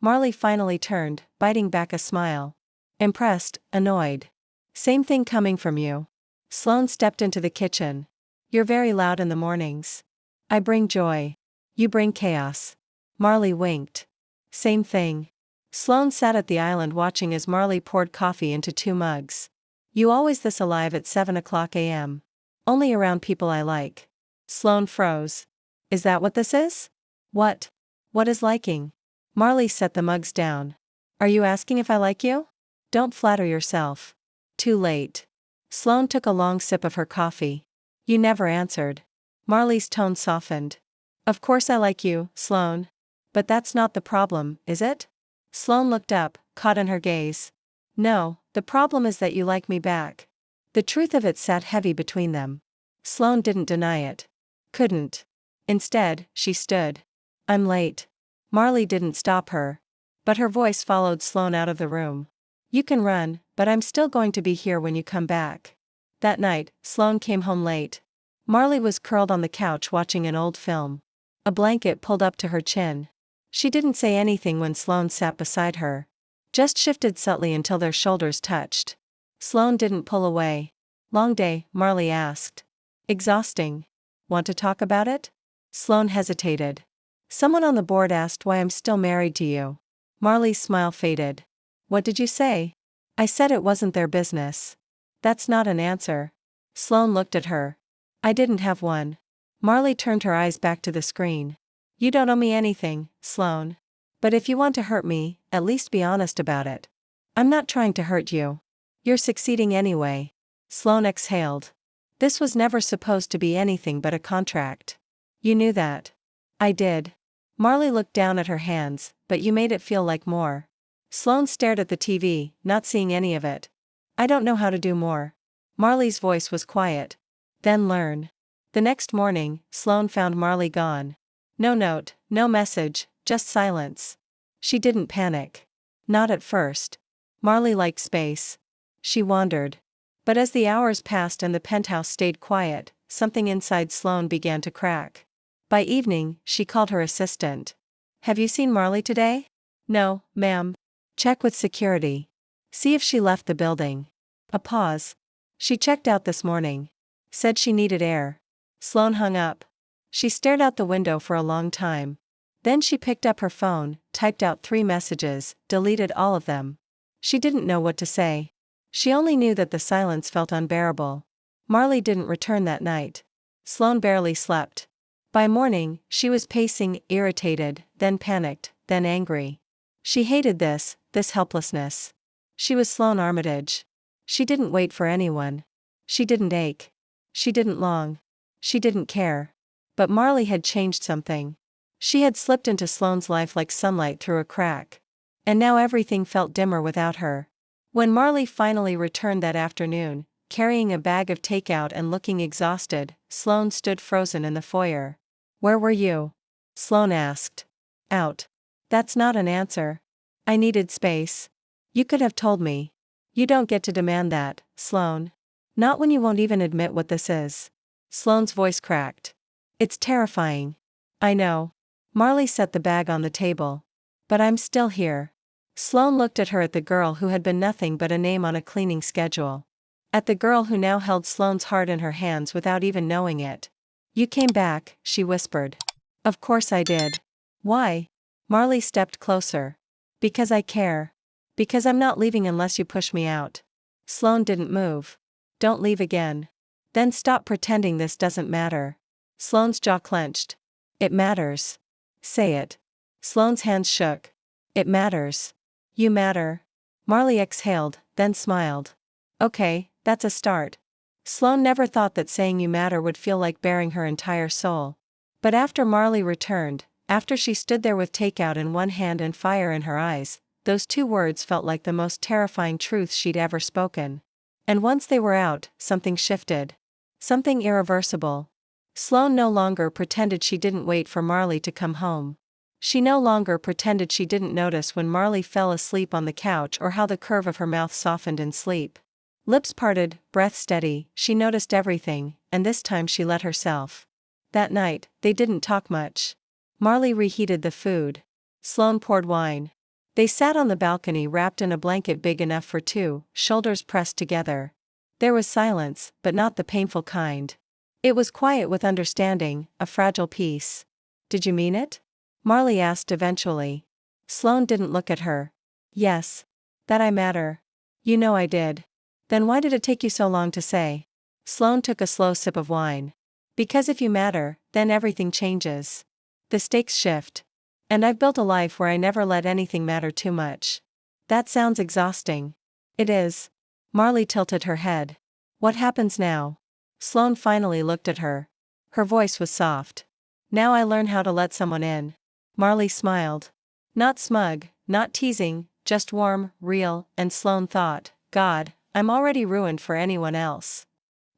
Speaker 1: Marley finally turned, biting back a smile. Impressed, annoyed. Same thing coming from you. Sloane stepped into the kitchen. You're very loud in the mornings. I bring joy. You bring chaos. Marley winked. Same thing. Sloane sat at the island watching as Marley poured coffee into 2 mugs. You always this alive at 7 a.m. Only around people I like. Sloane froze. Is that what this is? What? What is liking? Marley set the mugs down. Are you asking if I like you? Don't flatter yourself. Too late. Sloane took a long sip of her coffee. You never answered. Marley's tone softened. Of course I like you, Sloane. But that's not the problem, is it? Sloane looked up, caught in her gaze. No, the problem is that you like me back. The truth of it sat heavy between them. Sloane didn't deny it. Couldn't. Instead, she stood. I'm late. Marley didn't stop her. But her voice followed Sloane out of the room. You can run, but I'm still going to be here when you come back. That night, Sloane came home late. Marley was curled on the couch watching an old film. A blanket pulled up to her chin. She didn't say anything when Sloane sat beside her. Just shifted subtly until their shoulders touched. Sloane didn't pull away. Long day, Marley asked. Exhausting. Want to talk about it? Sloane hesitated. Someone on the board asked why I'm still married to you. Marley's smile faded. What did you say? I said it wasn't their business. That's not an answer. Sloane looked at her. I didn't have one. Marley turned her eyes back to the screen. You don't owe me anything, Sloane. But if you want to hurt me, at least be honest about it. I'm not trying to hurt you. You're succeeding anyway. Sloane exhaled. This was never supposed to be anything but a contract. You knew that. I did. Marley looked down at her hands, but you made it feel like more. Sloane stared at the TV, not seeing any of it. I don't know how to do more. Marley's voice was quiet. Then learn. The next morning, Sloane found Marley gone. No note, no message, just silence. She didn't panic. Not at first. Marley liked space. She wandered. But as the hours passed and the penthouse stayed quiet, something inside Sloane began to crack. By evening, she called her assistant. Have you seen Marley today? No, ma'am. Check with security. See if she left the building. A pause. She checked out this morning. Said she needed air. Sloane hung up. She stared out the window for a long time. Then she picked up her phone, typed out 3 messages, deleted all of them. She didn't know what to say. She only knew that the silence felt unbearable. Marley didn't return that night. Sloane barely slept. By morning, she was pacing, irritated, then panicked, then angry. She hated this helplessness. She was Sloane Armitage. She didn't wait for anyone. She didn't ache. She didn't long. She didn't care. But Marley had changed something. She had slipped into Sloane's life like sunlight through a crack. And now everything felt dimmer without her. When Marley finally returned that afternoon, carrying a bag of takeout and looking exhausted, Sloane stood frozen in the foyer. Where were you? Sloane asked. Out. That's not an answer. I needed space. You could have told me. You don't get to demand that, Sloane. Not when you won't even admit what this is. Sloane's voice cracked. It's terrifying. I know. Marley set the bag on the table. But I'm still here. Sloane looked at her, at the girl who had been nothing but a name on a cleaning schedule. At the girl who now held Sloane's heart in her hands without even knowing it. You came back, she whispered. Of course I did. Why? Marley stepped closer. Because I care. Because I'm not leaving unless you push me out. Sloane didn't move. Don't leave again. Then stop pretending this doesn't matter. Sloane's jaw clenched. It matters. Say it. Sloane's hands shook. It matters. You matter. Marley exhaled, then smiled. Okay, that's a start. Sloane never thought that saying you matter would feel like baring her entire soul. But after Marley returned, after she stood there with takeout in one hand and fire in her eyes, those two words felt like the most terrifying truth she'd ever spoken. And once they were out, something shifted. Something irreversible. Sloane no longer pretended she didn't wait for Marley to come home. She no longer pretended she didn't notice when Marley fell asleep on the couch or how the curve of her mouth softened in sleep. Lips parted, breath steady, she noticed everything, and this time she let herself. That night, they didn't talk much. Marley reheated the food. Sloane poured wine. They sat on the balcony wrapped in a blanket big enough for two, shoulders pressed together. There was silence, but not the painful kind. It was quiet with understanding, a fragile peace. Did you mean it? Marley asked eventually. Sloane didn't look at her. Yes. That I matter. You know I did. Then why did it take you so long to say? Sloane took a slow sip of wine. Because if you matter, then everything changes. The stakes shift. And I've built a life where I never let anything matter too much. That sounds exhausting. It is. Marley tilted her head. What happens now? Sloane finally looked at her. Her voice was soft. Now I learn how to let someone in. Marley smiled. Not smug, not teasing, just warm, real, and Sloane thought, God, I'm already ruined for anyone else.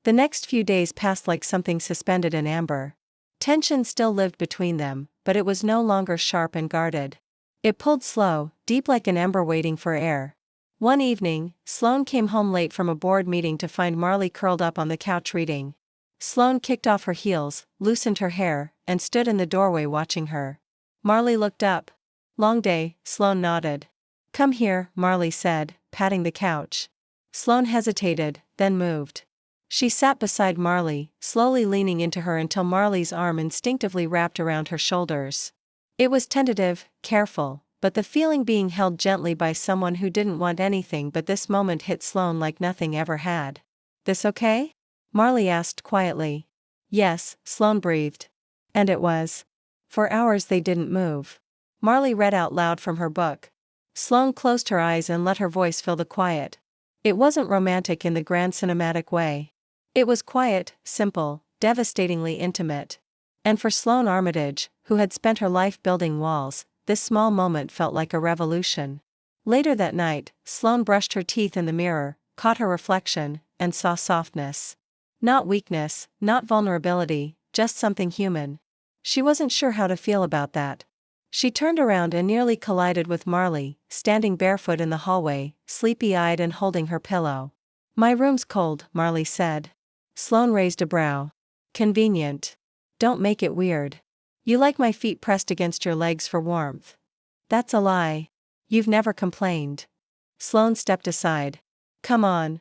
Speaker 1: The next few days passed like something suspended in amber. Tension still lived between them, but it was no longer sharp and guarded. It pulled slow, deep like an ember waiting for air. One evening, Sloane came home late from a board meeting to find Marley curled up on the couch reading. Sloane kicked off her heels, loosened her hair, and stood in the doorway watching her. Marley looked up. Long day, Sloane nodded. Come here, Marley said, patting the couch. Sloane hesitated, then moved. She sat beside Marley, slowly leaning into her until Marley's arm instinctively wrapped around her shoulders. It was tentative, careful, but the feeling being held gently by someone who didn't want anything but this moment hit Sloane like nothing ever had. This okay? Marley asked quietly. Yes, Sloane breathed. And it was. For hours they didn't move. Marley read out loud from her book. Sloane closed her eyes and let her voice fill the quiet. It wasn't romantic in the grand cinematic way. It was quiet, simple, devastatingly intimate. And for Sloane Armitage, who had spent her life building walls, this small moment felt like a revolution. Later that night, Sloane brushed her teeth in the mirror, caught her reflection, and saw softness. Not weakness, not vulnerability, just something human. She wasn't sure how to feel about that. She turned around and nearly collided with Marley, standing barefoot in the hallway, sleepy-eyed and holding her pillow. My room's cold, Marley said. Sloane raised a brow. Convenient. Don't make it weird. You like my feet pressed against your legs for warmth. That's a lie. You've never complained. Sloane stepped aside. Come on.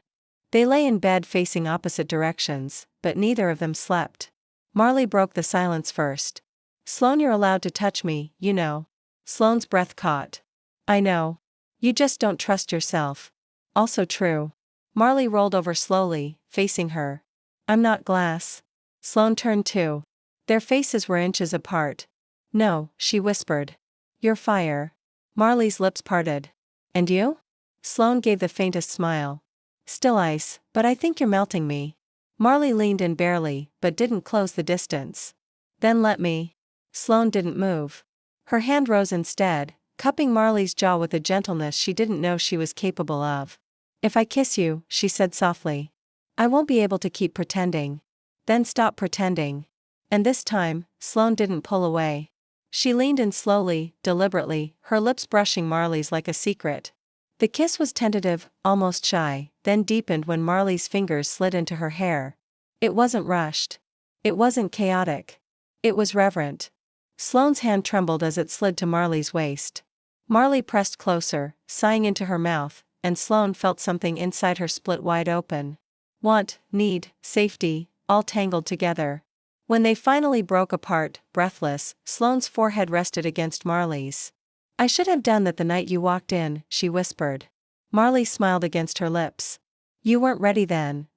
Speaker 1: They lay in bed facing opposite directions, but neither of them slept. Marley broke the silence first. Sloane, you're allowed to touch me, you know. Sloane's breath caught. I know. You just don't trust yourself. Also true. Marley rolled over slowly, facing her. I'm not glass. Sloane turned too. Their faces were inches apart. No, she whispered. You're fire. Marley's lips parted. And you? Sloane gave the faintest smile. Still ice, but I think you're melting me. Marley leaned in barely, but didn't close the distance. Then let me. Sloane didn't move. Her hand rose instead, cupping Marley's jaw with a gentleness she didn't know she was capable of. If I kiss you, she said softly, I won't be able to keep pretending. Then stop pretending. And this time, Sloane didn't pull away. She leaned in slowly, deliberately, her lips brushing Marley's like a secret. The kiss was tentative, almost shy, then deepened when Marley's fingers slid into her hair. It wasn't rushed. It wasn't chaotic. It was reverent. Sloane's hand trembled as it slid to Marley's waist. Marley pressed closer, sighing into her mouth, and Sloane felt something inside her split wide open. Want, need, safety, all tangled together. When they finally broke apart, breathless, Sloane's forehead rested against Marley's. "I should have done that the night you walked in," she whispered. Marley smiled against her lips. "You weren't ready then.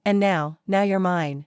Speaker 1: And now you're mine."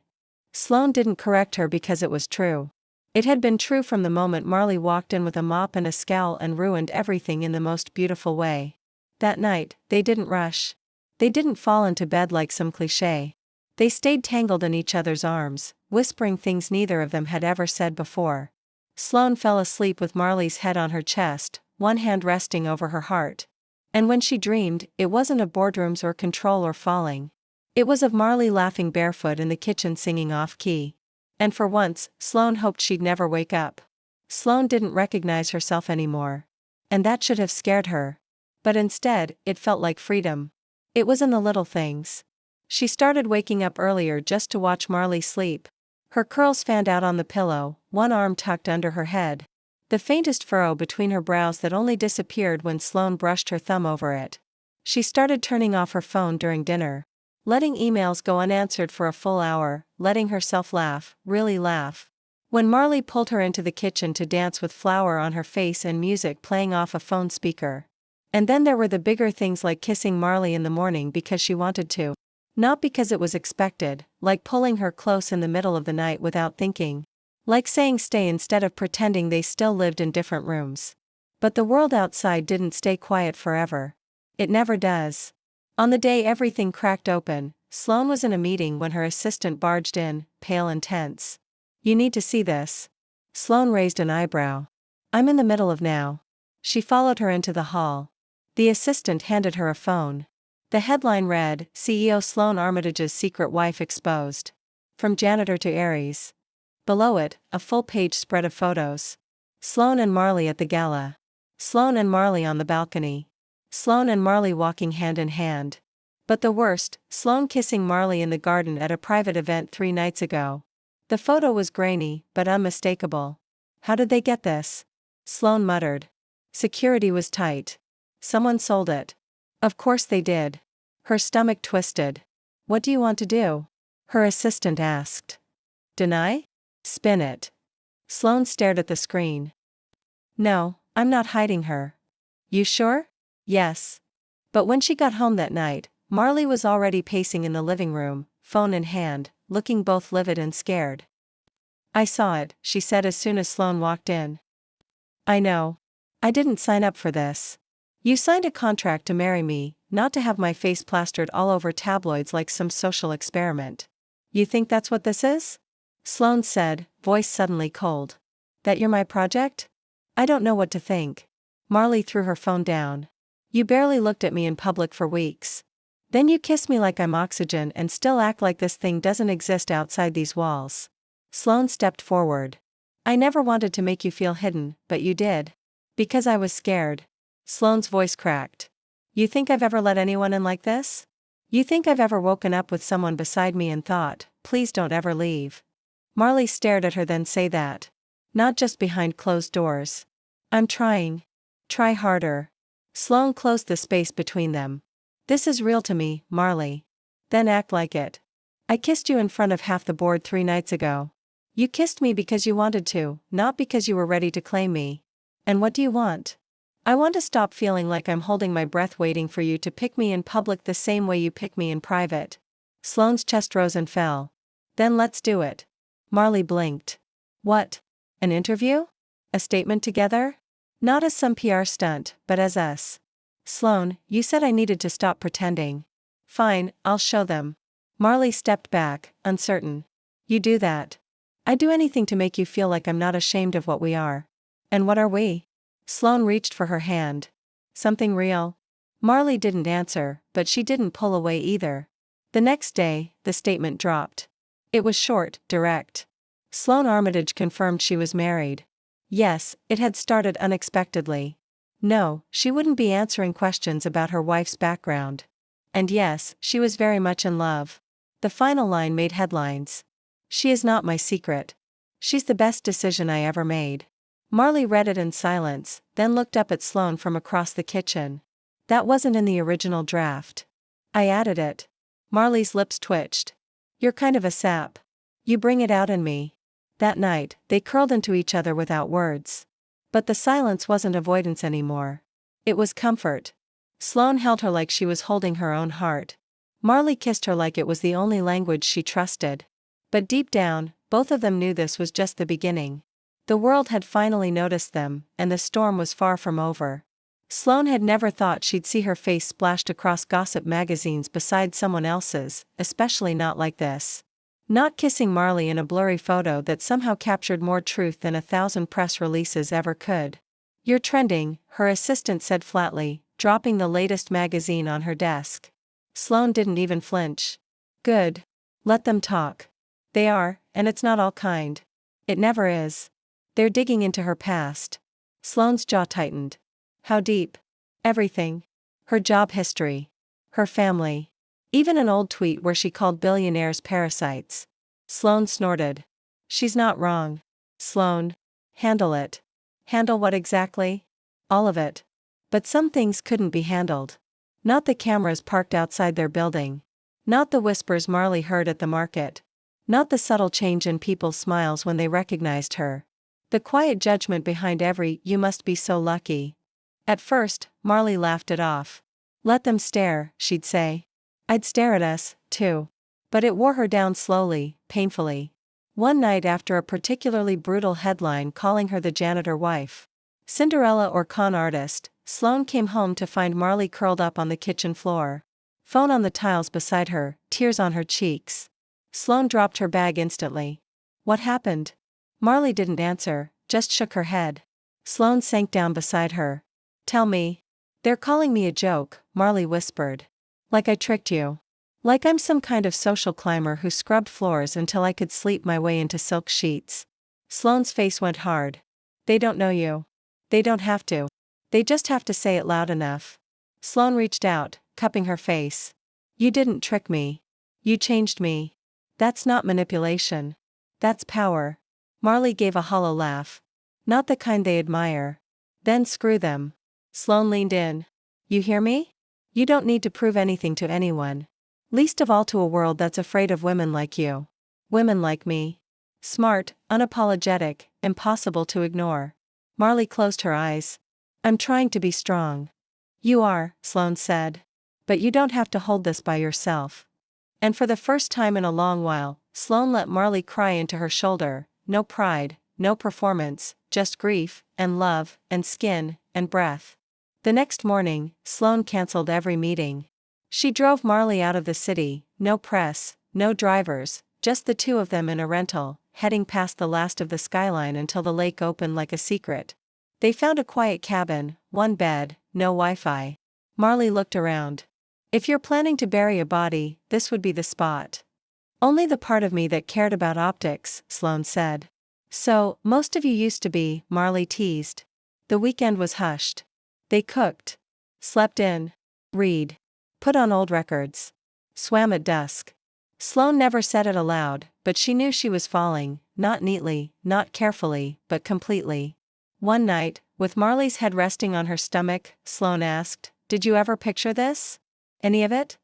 Speaker 1: Sloane didn't correct her because it was true. It had been true from the moment Marley walked in with a mop and a scowl and ruined everything in the most beautiful way. That night, they didn't rush. They didn't fall into bed like some cliché. They stayed tangled in each other's arms, whispering things neither of them had ever said before. Sloane fell asleep with Marley's head on her chest, one hand resting over her heart. And when she dreamed, it wasn't of boardrooms or control or falling. It was of Marley laughing barefoot in the kitchen singing off-key. And for once, Sloane hoped she'd never wake up. Sloane didn't recognize herself anymore. And that should have scared her. But instead, it felt like freedom. It was in the little things. She started waking up earlier just to watch Marley sleep. Her curls fanned out on the pillow, one arm tucked under her head. The faintest furrow between her brows that only disappeared when Sloane brushed her thumb over it. She started turning off her phone during dinner. Letting emails go unanswered for a full hour, letting herself laugh, really laugh. When Marley pulled her into the kitchen to dance with flour on her face and music playing off a phone speaker. And then there were the bigger things like kissing Marley in the morning because she wanted to. Not because it was expected, like pulling her close in the middle of the night without thinking. Like saying stay instead of pretending they still lived in different rooms. But the world outside didn't stay quiet forever. It never does. On the day everything cracked open, Sloane was in a meeting when her assistant barged in, pale and tense. "You need to see this." Sloane raised an eyebrow. "I'm in the middle of now." She followed her into the hall. The assistant handed her a phone. The headline read, "CEO Sloane Armitage's Secret Wife Exposed. From Janitor to Aries." Below it, a full-page spread of photos. Sloane and Marley at the gala. Sloane and Marley on the balcony. Sloane and Marley walking hand in hand. But the worst, Sloane kissing Marley in the garden at a private event 3 nights ago. The photo was grainy, but unmistakable. "How did they get this?" Sloane muttered. "Security was tight. Someone sold it." "Of course they did." Her stomach twisted. "What do you want to do?" her assistant asked. "Deny? Spin it." Sloane stared at the screen. "No, I'm not hiding her." "You sure?" "Yes." But when she got home that night, Marley was already pacing in the living room, phone in hand, looking both livid and scared. "I saw it," she said as soon as Sloane walked in. "I know. I didn't sign up for this. You signed a contract to marry me, not to have my face plastered all over tabloids like some social experiment. You think that's what this is?" Sloane said, voice suddenly cold. "That you're my project? I don't know what to think." Marley threw her phone down. "You barely looked at me in public for weeks. Then you kiss me like I'm oxygen and still act like this thing doesn't exist outside these walls." Sloane stepped forward. "I never wanted to make you feel hidden, but you did. Because I was scared." Sloane's voice cracked. "You think I've ever let anyone in like this? You think I've ever woken up with someone beside me and thought, please don't ever leave?" Marley stared at her then say that. "Not just behind closed doors." "I'm trying. Try harder." Sloane closed the space between them. "This is real to me, Marley." "Then act like it. I kissed you in front of half the board 3 nights ago. You kissed me because you wanted to, not because you were ready to claim me. And what do you want?" "I want to stop feeling like I'm holding my breath waiting for you to pick me in public the same way you pick me in private." Sloane's chest rose and fell. "Then let's do it." Marley blinked. "What? An interview? A statement together? Not as some PR stunt, but as us." "Sloane, you said I needed to stop pretending." "Fine, I'll show them." Marley stepped back, uncertain. "You do that. I'd do anything to make you feel like I'm not ashamed of what we are." "And what are we?" Sloane reached for her hand. "Something real?" Marley didn't answer, but she didn't pull away either. The next day, the statement dropped. It was short, direct. Sloane Armitage confirmed she was married. Yes, it had started unexpectedly. No, she wouldn't be answering questions about her wife's background. And yes, she was very much in love. The final line made headlines. She is not my secret. She's the best decision I ever made. Marley read it in silence, then looked up at Sloane from across the kitchen. That wasn't in the original draft. I added it. Marley's lips twitched. You're kind of a sap. You bring it out in me. That night, they curled into each other without words. But the silence wasn't avoidance anymore. It was comfort. Sloane held her like she was holding her own heart. Marley kissed her like it was the only language she trusted. But deep down, both of them knew this was just the beginning. The world had finally noticed them, and the storm was far from over. Sloane had never thought she'd see her face splashed across gossip magazines beside someone else's, especially not like this. Not kissing Marley in a blurry photo that somehow captured more truth than 1,000 press releases ever could. You're trending, her assistant said flatly, dropping the latest magazine on her desk. Sloane didn't even flinch. Good. Let them talk. They are, and it's not all kind. It never is. They're digging into her past. Sloane's jaw tightened. How deep? Everything. Her job history. Her family. Even an old tweet where she called billionaires parasites. Sloane snorted. She's not wrong. Sloane. Handle it. Handle what exactly? All of it. But some things couldn't be handled. Not the cameras parked outside their building. Not the whispers Marley heard at the market. Not the subtle change in people's smiles when they recognized her. The quiet judgment behind every "you must be so lucky." At first, Marley laughed it off. Let them stare, she'd say. I'd stare at us, too. But it wore her down slowly, painfully. One night after a particularly brutal headline calling her the janitor wife, Cinderella or con artist, Sloane came home to find Marley curled up on the kitchen floor. Phone on the tiles beside her, tears on her cheeks. Sloane dropped her bag instantly. What happened? Marley didn't answer, just shook her head. Sloane sank down beside her. Tell me. They're calling me a joke, Marley whispered. Like I tricked you. Like I'm some kind of social climber who scrubbed floors until I could sleep my way into silk sheets. Sloane's face went hard. They don't know you. They don't have to. They just have to say it loud enough. Sloane reached out, cupping her face. You didn't trick me. You changed me. That's not manipulation. That's power. Marley gave a hollow laugh. Not the kind they admire. Then screw them. Sloane leaned in. You hear me? You don't need to prove anything to anyone. Least of all to a world that's afraid of women like you. Women like me. Smart, unapologetic, impossible to ignore. Marley closed her eyes. I'm trying to be strong. You are, Sloane said. But you don't have to hold this by yourself. And for the first time in a long while, Sloane let Marley cry into her shoulder. No pride, no performance, just grief, and love, and skin, and breath. The next morning, Sloane canceled every meeting. She drove Marley out of the city, no press, no drivers, just the two of them in a rental, heading past the last of the skyline until the lake opened like a secret. They found a quiet cabin, one bed, no Wi-Fi. Marley looked around. If you're planning to bury a body, this would be the spot. Only the part of me that cared about optics, Sloane said. So, most of you used to be, Marley teased. The weekend was hushed. They cooked. Slept in. Read. Put on old records. Swam at dusk. Sloane never said it aloud, but she knew she was falling, not neatly, not carefully, but completely. One night, with Marley's head resting on her stomach, Sloane asked, Did you ever picture this? Any of it?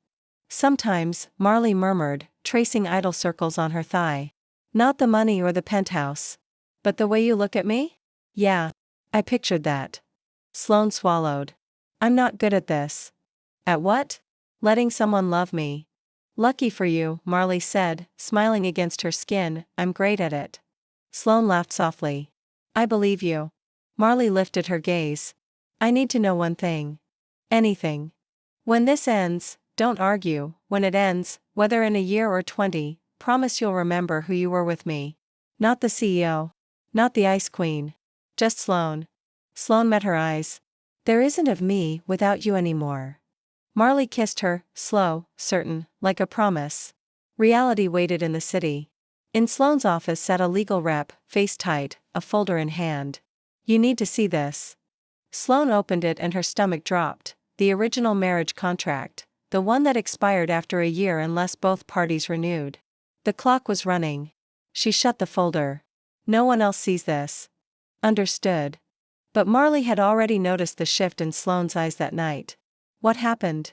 Speaker 1: Sometimes, Marley murmured, tracing idle circles on her thigh. Not the money or the penthouse. But the way you look at me? Yeah. I pictured that. Sloane swallowed. I'm not good at this. At what? Letting someone love me. Lucky for you, Marley said, smiling against her skin, I'm great at it. Sloane laughed softly. I believe you. Marley lifted her gaze. I need to know one thing. Anything. When this ends, don't argue. When it ends, whether in a year or 20, promise you'll remember who you were with me. Not the CEO. Not the Ice Queen. Just Sloane. Sloane met her eyes. There isn't of me without you anymore. Marley kissed her, slow, certain, like a promise. Reality waited in the city. In Sloane's office sat a legal rep, face tight, a folder in hand. You need to see this. Sloane opened it and her stomach dropped. The original marriage contract, the one that expired after a year unless both parties renewed. The clock was running. She shut the folder. No one else sees this. Understood. But Marley had already noticed the shift in Sloane's eyes that night. What happened?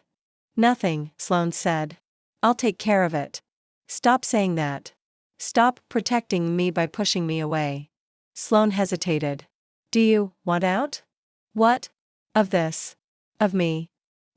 Speaker 1: Nothing, Sloane said. I'll take care of it. Stop saying that. Stop protecting me by pushing me away. Sloane hesitated. Do you want out? What? Of this? Of me?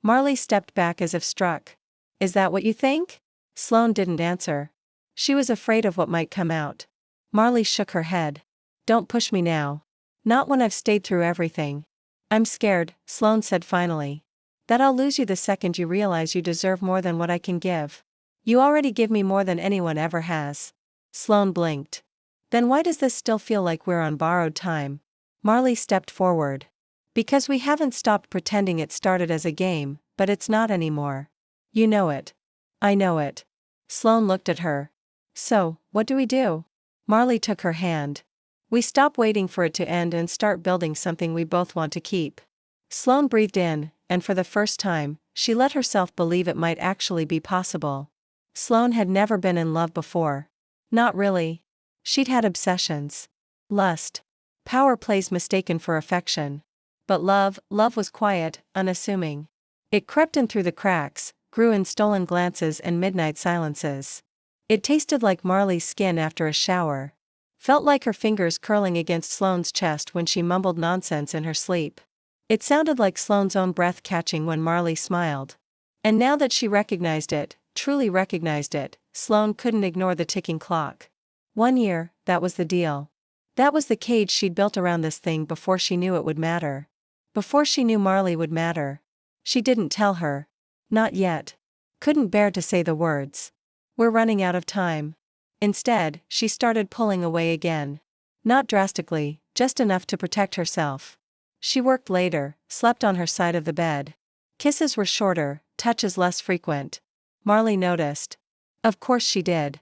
Speaker 1: Marley stepped back as if struck. Is that what you think? Sloane didn't answer. She was afraid of what might come out. Marley shook her head. Don't push me now. Not when I've stayed through everything. I'm scared, Sloane said finally. That I'll lose you the second you realize you deserve more than what I can give. You already give me more than anyone ever has. Sloane blinked. Then why does this still feel like we're on borrowed time? Marley stepped forward. Because we haven't stopped pretending it started as a game, but it's not anymore. You know it. I know it. Sloane looked at her. So, what do we do? Marley took her hand. We stop waiting for it to end and start building something we both want to keep. Sloane breathed in, and for the first time, she let herself believe it might actually be possible. Sloane had never been in love before. Not really. She'd had obsessions. Lust. Power plays mistaken for affection. But love was quiet, unassuming. It crept in through the cracks, grew in stolen glances and midnight silences. It tasted like Marley's skin after a shower. Felt like her fingers curling against Sloane's chest when she mumbled nonsense in her sleep. It sounded like Sloane's own breath catching when Marley smiled. And now that she recognized it, truly recognized it, Sloane couldn't ignore the ticking clock. 1 year, that was the deal. That was the cage she'd built around this thing before she knew it would matter. Before she knew Marley would matter. She didn't tell her. Not yet. Couldn't bear to say the words. We're running out of time. Instead, she started pulling away again. Not drastically, just enough to protect herself. She worked later, slept on her side of the bed. Kisses were shorter, touches less frequent. Marley noticed. Of course she did.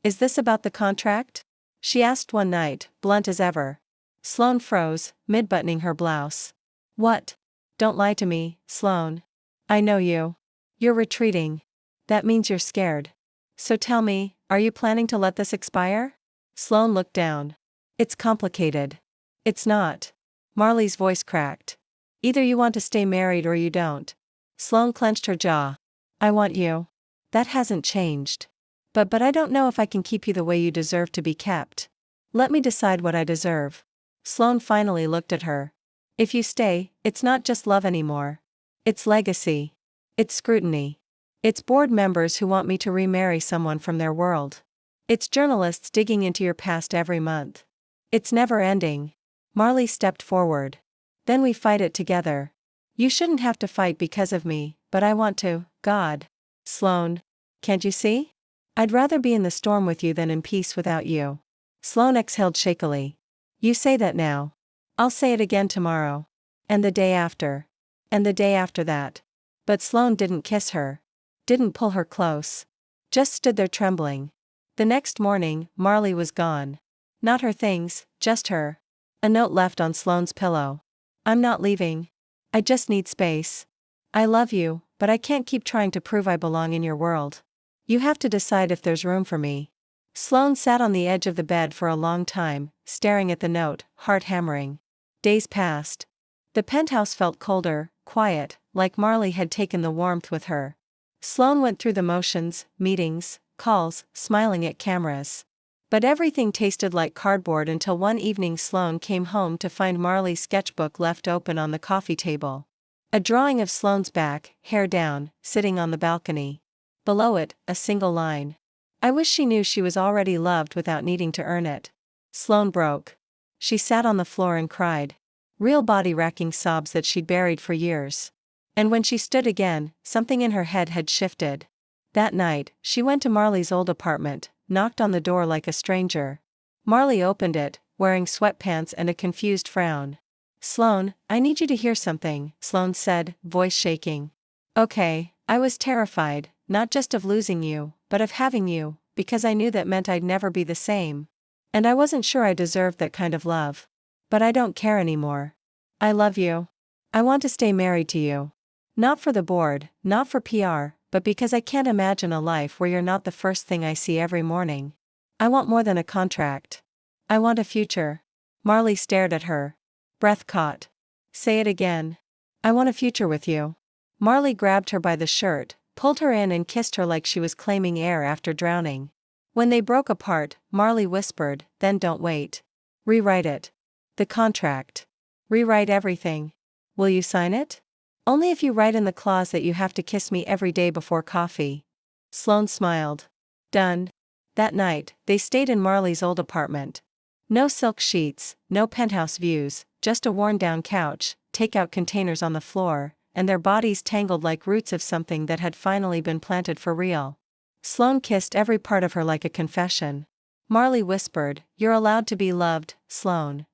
Speaker 1: Is this about the contract? She asked one night, blunt as ever. Sloane froze, mid-buttoning her blouse. What? Don't lie to me, Sloane. I know you. You're retreating. That means you're scared. So tell me, are you planning to let this expire? Sloane looked down. It's complicated. It's not. Marley's voice cracked. Either you want to stay married or you don't. Sloane clenched her jaw. I want you. That hasn't changed. But I don't know if I can keep you the way you deserve to be kept. Let me decide what I deserve. Sloane finally looked at her. If you stay, it's not just love anymore. It's legacy. It's scrutiny. It's board members who want me to remarry someone from their world. It's journalists digging into your past every month. It's never ending. Marley stepped forward. Then we fight it together. You shouldn't have to fight because of me, but I want to, God. Sloane. Can't you see? I'd rather be in the storm with you than in peace without you. Sloane exhaled shakily. You say that now. I'll say it again tomorrow. And the day after. And the day after that. But Sloane didn't kiss her. Didn't pull her close. Just stood there trembling. The next morning, Marley was gone. Not her things, just her. A note left on Sloane's pillow. I'm not leaving. I just need space. I love you, but I can't keep trying to prove I belong in your world. You have to decide if there's room for me. Sloane sat on the edge of the bed for a long time, staring at the note, heart hammering. Days passed. The penthouse felt colder, quiet, like Marley had taken the warmth with her. Sloane went through the motions, meetings, calls, smiling at cameras. But everything tasted like cardboard until one evening Sloane came home to find Marley's sketchbook left open on the coffee table. A drawing of Sloane's back, hair down, sitting on the balcony. Below it, a single line. I wish she knew she was already loved without needing to earn it. Sloane broke. She sat on the floor and cried. Real body-racking sobs that she'd buried for years. And when she stood again, something in her head had shifted. That night, she went to Marley's old apartment, knocked on the door like a stranger. Marley opened it, wearing sweatpants and a confused frown. Sloane, I need you to hear something, Sloane said, voice shaking. Okay, I was terrified, not just of losing you, but of having you, because I knew that meant I'd never be the same. And I wasn't sure I deserved that kind of love. But I don't care anymore. I love you. I want to stay married to you. Not for the board, not for PR, but because I can't imagine a life where you're not the first thing I see every morning. I want more than a contract. I want a future. Marley stared at her. Breath caught. Say it again. I want a future with you. Marley grabbed her by the shirt, pulled her in and kissed her like she was claiming air after drowning. When they broke apart, Marley whispered, "Then don't wait. Rewrite it. The contract. Rewrite everything. Will you sign it? Only if you write in the clause that you have to kiss me every day before coffee." Sloane smiled. Done. That night, they stayed in Marley's old apartment. No silk sheets, no penthouse views, just a worn-down couch, takeout containers on the floor, and their bodies tangled like roots of something that had finally been planted for real. Sloane kissed every part of her like a confession. Marley whispered, "You're allowed to be loved, Sloane."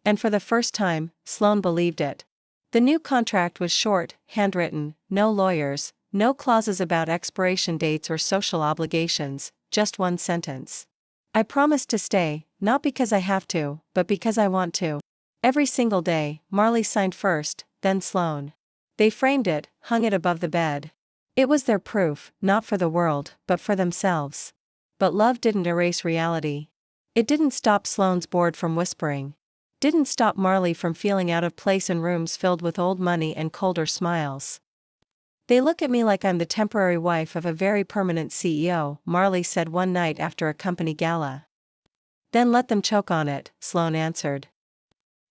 Speaker 1: And for the first time, Sloane believed it. The new contract was short, handwritten, no lawyers, no clauses about expiration dates or social obligations, just one sentence. I promise to stay, not because I have to, but because I want to. Every single day, Marley signed first, then Sloane. They framed it, hung it above the bed. It was their proof, not for the world, but for themselves. But love didn't erase reality. It didn't stop Sloane's board from whispering. Didn't stop Marley from feeling out of place in rooms filled with old money and colder smiles. They look at me like I'm the temporary wife of a very permanent CEO, Marley said one night after a company gala. Then let them choke on it, Sloane answered.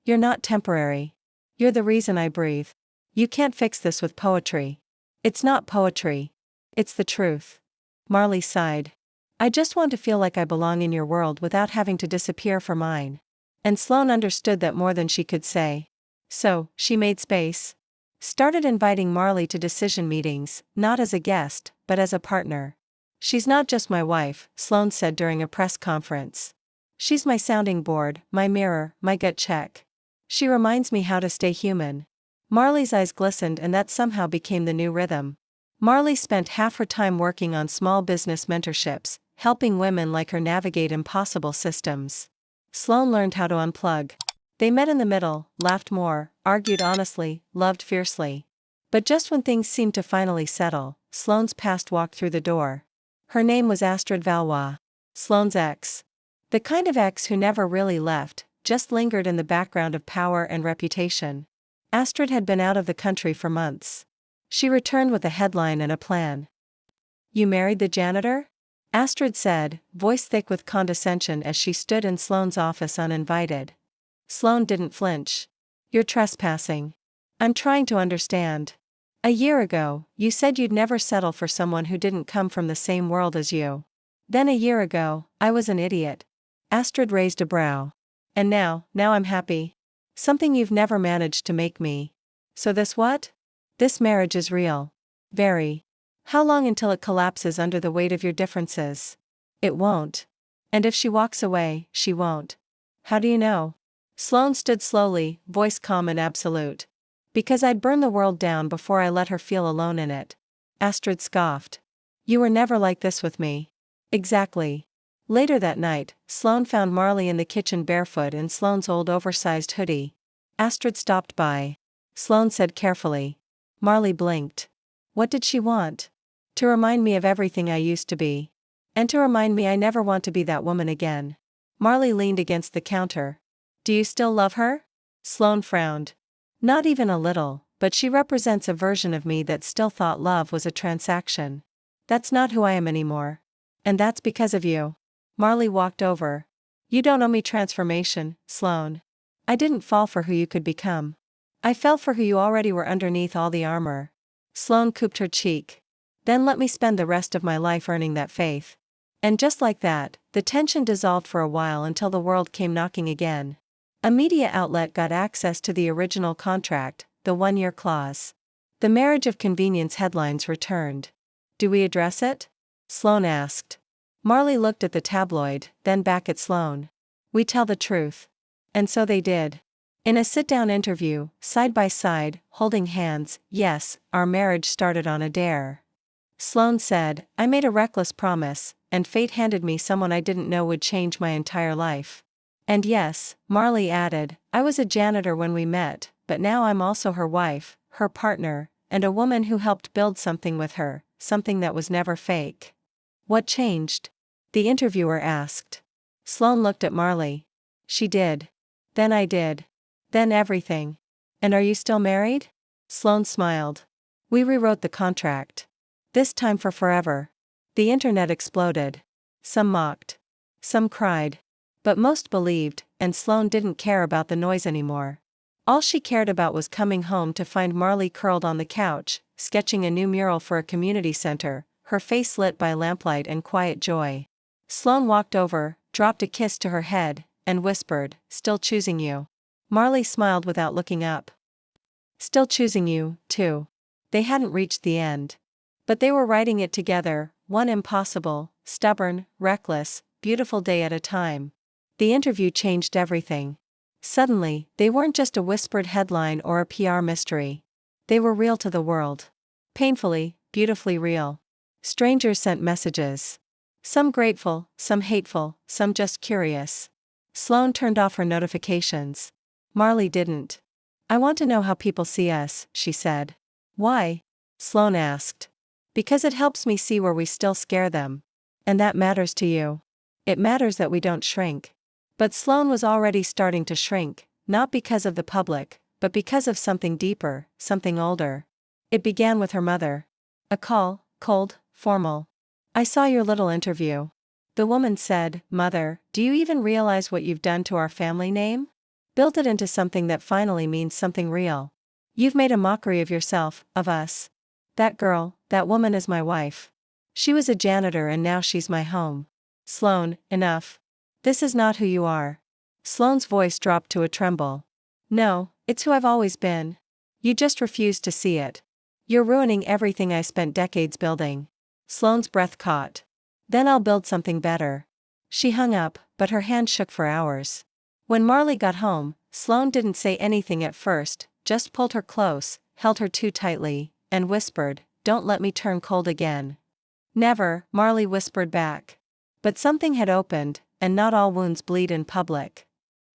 Speaker 1: You're not temporary. You're the reason I breathe. You can't fix this with poetry. It's not poetry. It's the truth. Marley sighed. I just want to feel like I belong in your world without having to disappear for mine. And Sloane understood that more than she could say. So, she made space. Started inviting Marley to decision meetings, not as a guest, but as a partner. She's not just my wife, Sloane said during a press conference. She's my sounding board, my mirror, my gut check. She reminds me how to stay human. Marley's eyes glistened, and that somehow became the new rhythm. Marley spent half her time working on small business mentorships, helping women like her navigate impossible systems. Sloane learned how to unplug. They met in the middle, laughed more, argued honestly, loved fiercely. But just when things seemed to finally settle, Sloane's past walked through the door. Her name was Astrid Valois. Sloane's ex. The kind of ex who never really left, just lingered in the background of power and reputation. Astrid had been out of the country for months. She returned with a headline and a plan. You married the janitor? Astrid said, voice thick with condescension as she stood in Sloane's office uninvited. Sloane didn't flinch. You're trespassing. I'm trying to understand. A year ago, you said you'd never settle for someone who didn't come from the same world as you. Then a year ago, I was an idiot. Astrid raised a brow. And now I'm happy. Something you've never managed to make me. So this what? This marriage is real. Very. How long until it collapses under the weight of your differences? It won't. And if she walks away, she won't. How do you know? Sloane stood slowly, voice calm and absolute. Because I'd burn the world down before I let her feel alone in it. Astrid scoffed. You were never like this with me. Exactly. Later that night, Sloane found Marley in the kitchen barefoot in Sloane's old oversized hoodie. Astrid stopped by. Sloane said carefully. Marley blinked. What did she want? To remind me of everything I used to be. And to remind me I never want to be that woman again. Marley leaned against the counter. Do you still love her? Sloane frowned. Not even a little, but she represents a version of me that still thought love was a transaction. That's not who I am anymore. And that's because of you. Marley walked over. You don't owe me transformation, Sloane. I didn't fall for who you could become. I fell for who you already were underneath all the armor. Sloane cooped her cheek. Then let me spend the rest of my life earning that faith. And just like that, the tension dissolved for a while until the world came knocking again. A media outlet got access to the original contract, the one-year clause. The marriage of convenience headlines returned. Do we address it? Sloane asked. Marley looked at the tabloid, then back at Sloane. We tell the truth. And so they did. In a sit-down interview, side by side, holding hands, yes, our marriage started on a dare. Sloane said, I made a reckless promise, and fate handed me someone I didn't know would change my entire life. And yes, Marley added, I was a janitor when we met, but now I'm also her wife, her partner, and a woman who helped build something with her, something that was never fake. What changed? The interviewer asked. Sloane looked at Marley. She did. Then I did. Then everything. And are you still married? Sloane smiled. We rewrote the contract. This time for forever. The internet exploded. Some mocked. Some cried. But most believed, and Sloane didn't care about the noise anymore. All she cared about was coming home to find Marley curled on the couch, sketching a new mural for a community center, her face lit by lamplight and quiet joy. Sloane walked over, dropped a kiss to her head, and whispered, Still choosing you. Marley smiled without looking up. Still choosing you, too. They hadn't reached the end. But they were writing it together, one impossible, stubborn, reckless, beautiful day at a time. The interview changed everything. Suddenly, they weren't just a whispered headline or a PR mystery. They were real to the world. Painfully, beautifully real. Strangers sent messages. Some grateful, some hateful, some just curious. Sloane turned off her notifications. Marley didn't. I want to know how people see us, she said. Why? Sloane asked. Because it helps me see where we still scare them. And that matters to you. It matters that we don't shrink. But Sloane was already starting to shrink, not because of the public, but because of something deeper, something older. It began with her mother. A call, cold, formal. I saw your little interview. The woman said, Mother, do you even realize what you've done to our family name? Built it into something that finally means something real. You've made a mockery of yourself, of us. That girl, that woman is my wife. She was a janitor and now she's my home. Sloane, enough. This is not who you are. Sloane's voice dropped to a tremble. No, it's who I've always been. You just refuse to see it. You're ruining everything I spent decades building. Sloane's breath caught. Then I'll build something better. She hung up, but her hand shook for hours. When Marley got home, Sloane didn't say anything at first, just pulled her close, held her too tightly, and whispered, Don't let me turn cold again. Never, Marley whispered back. But something had opened, and not all wounds bleed in public.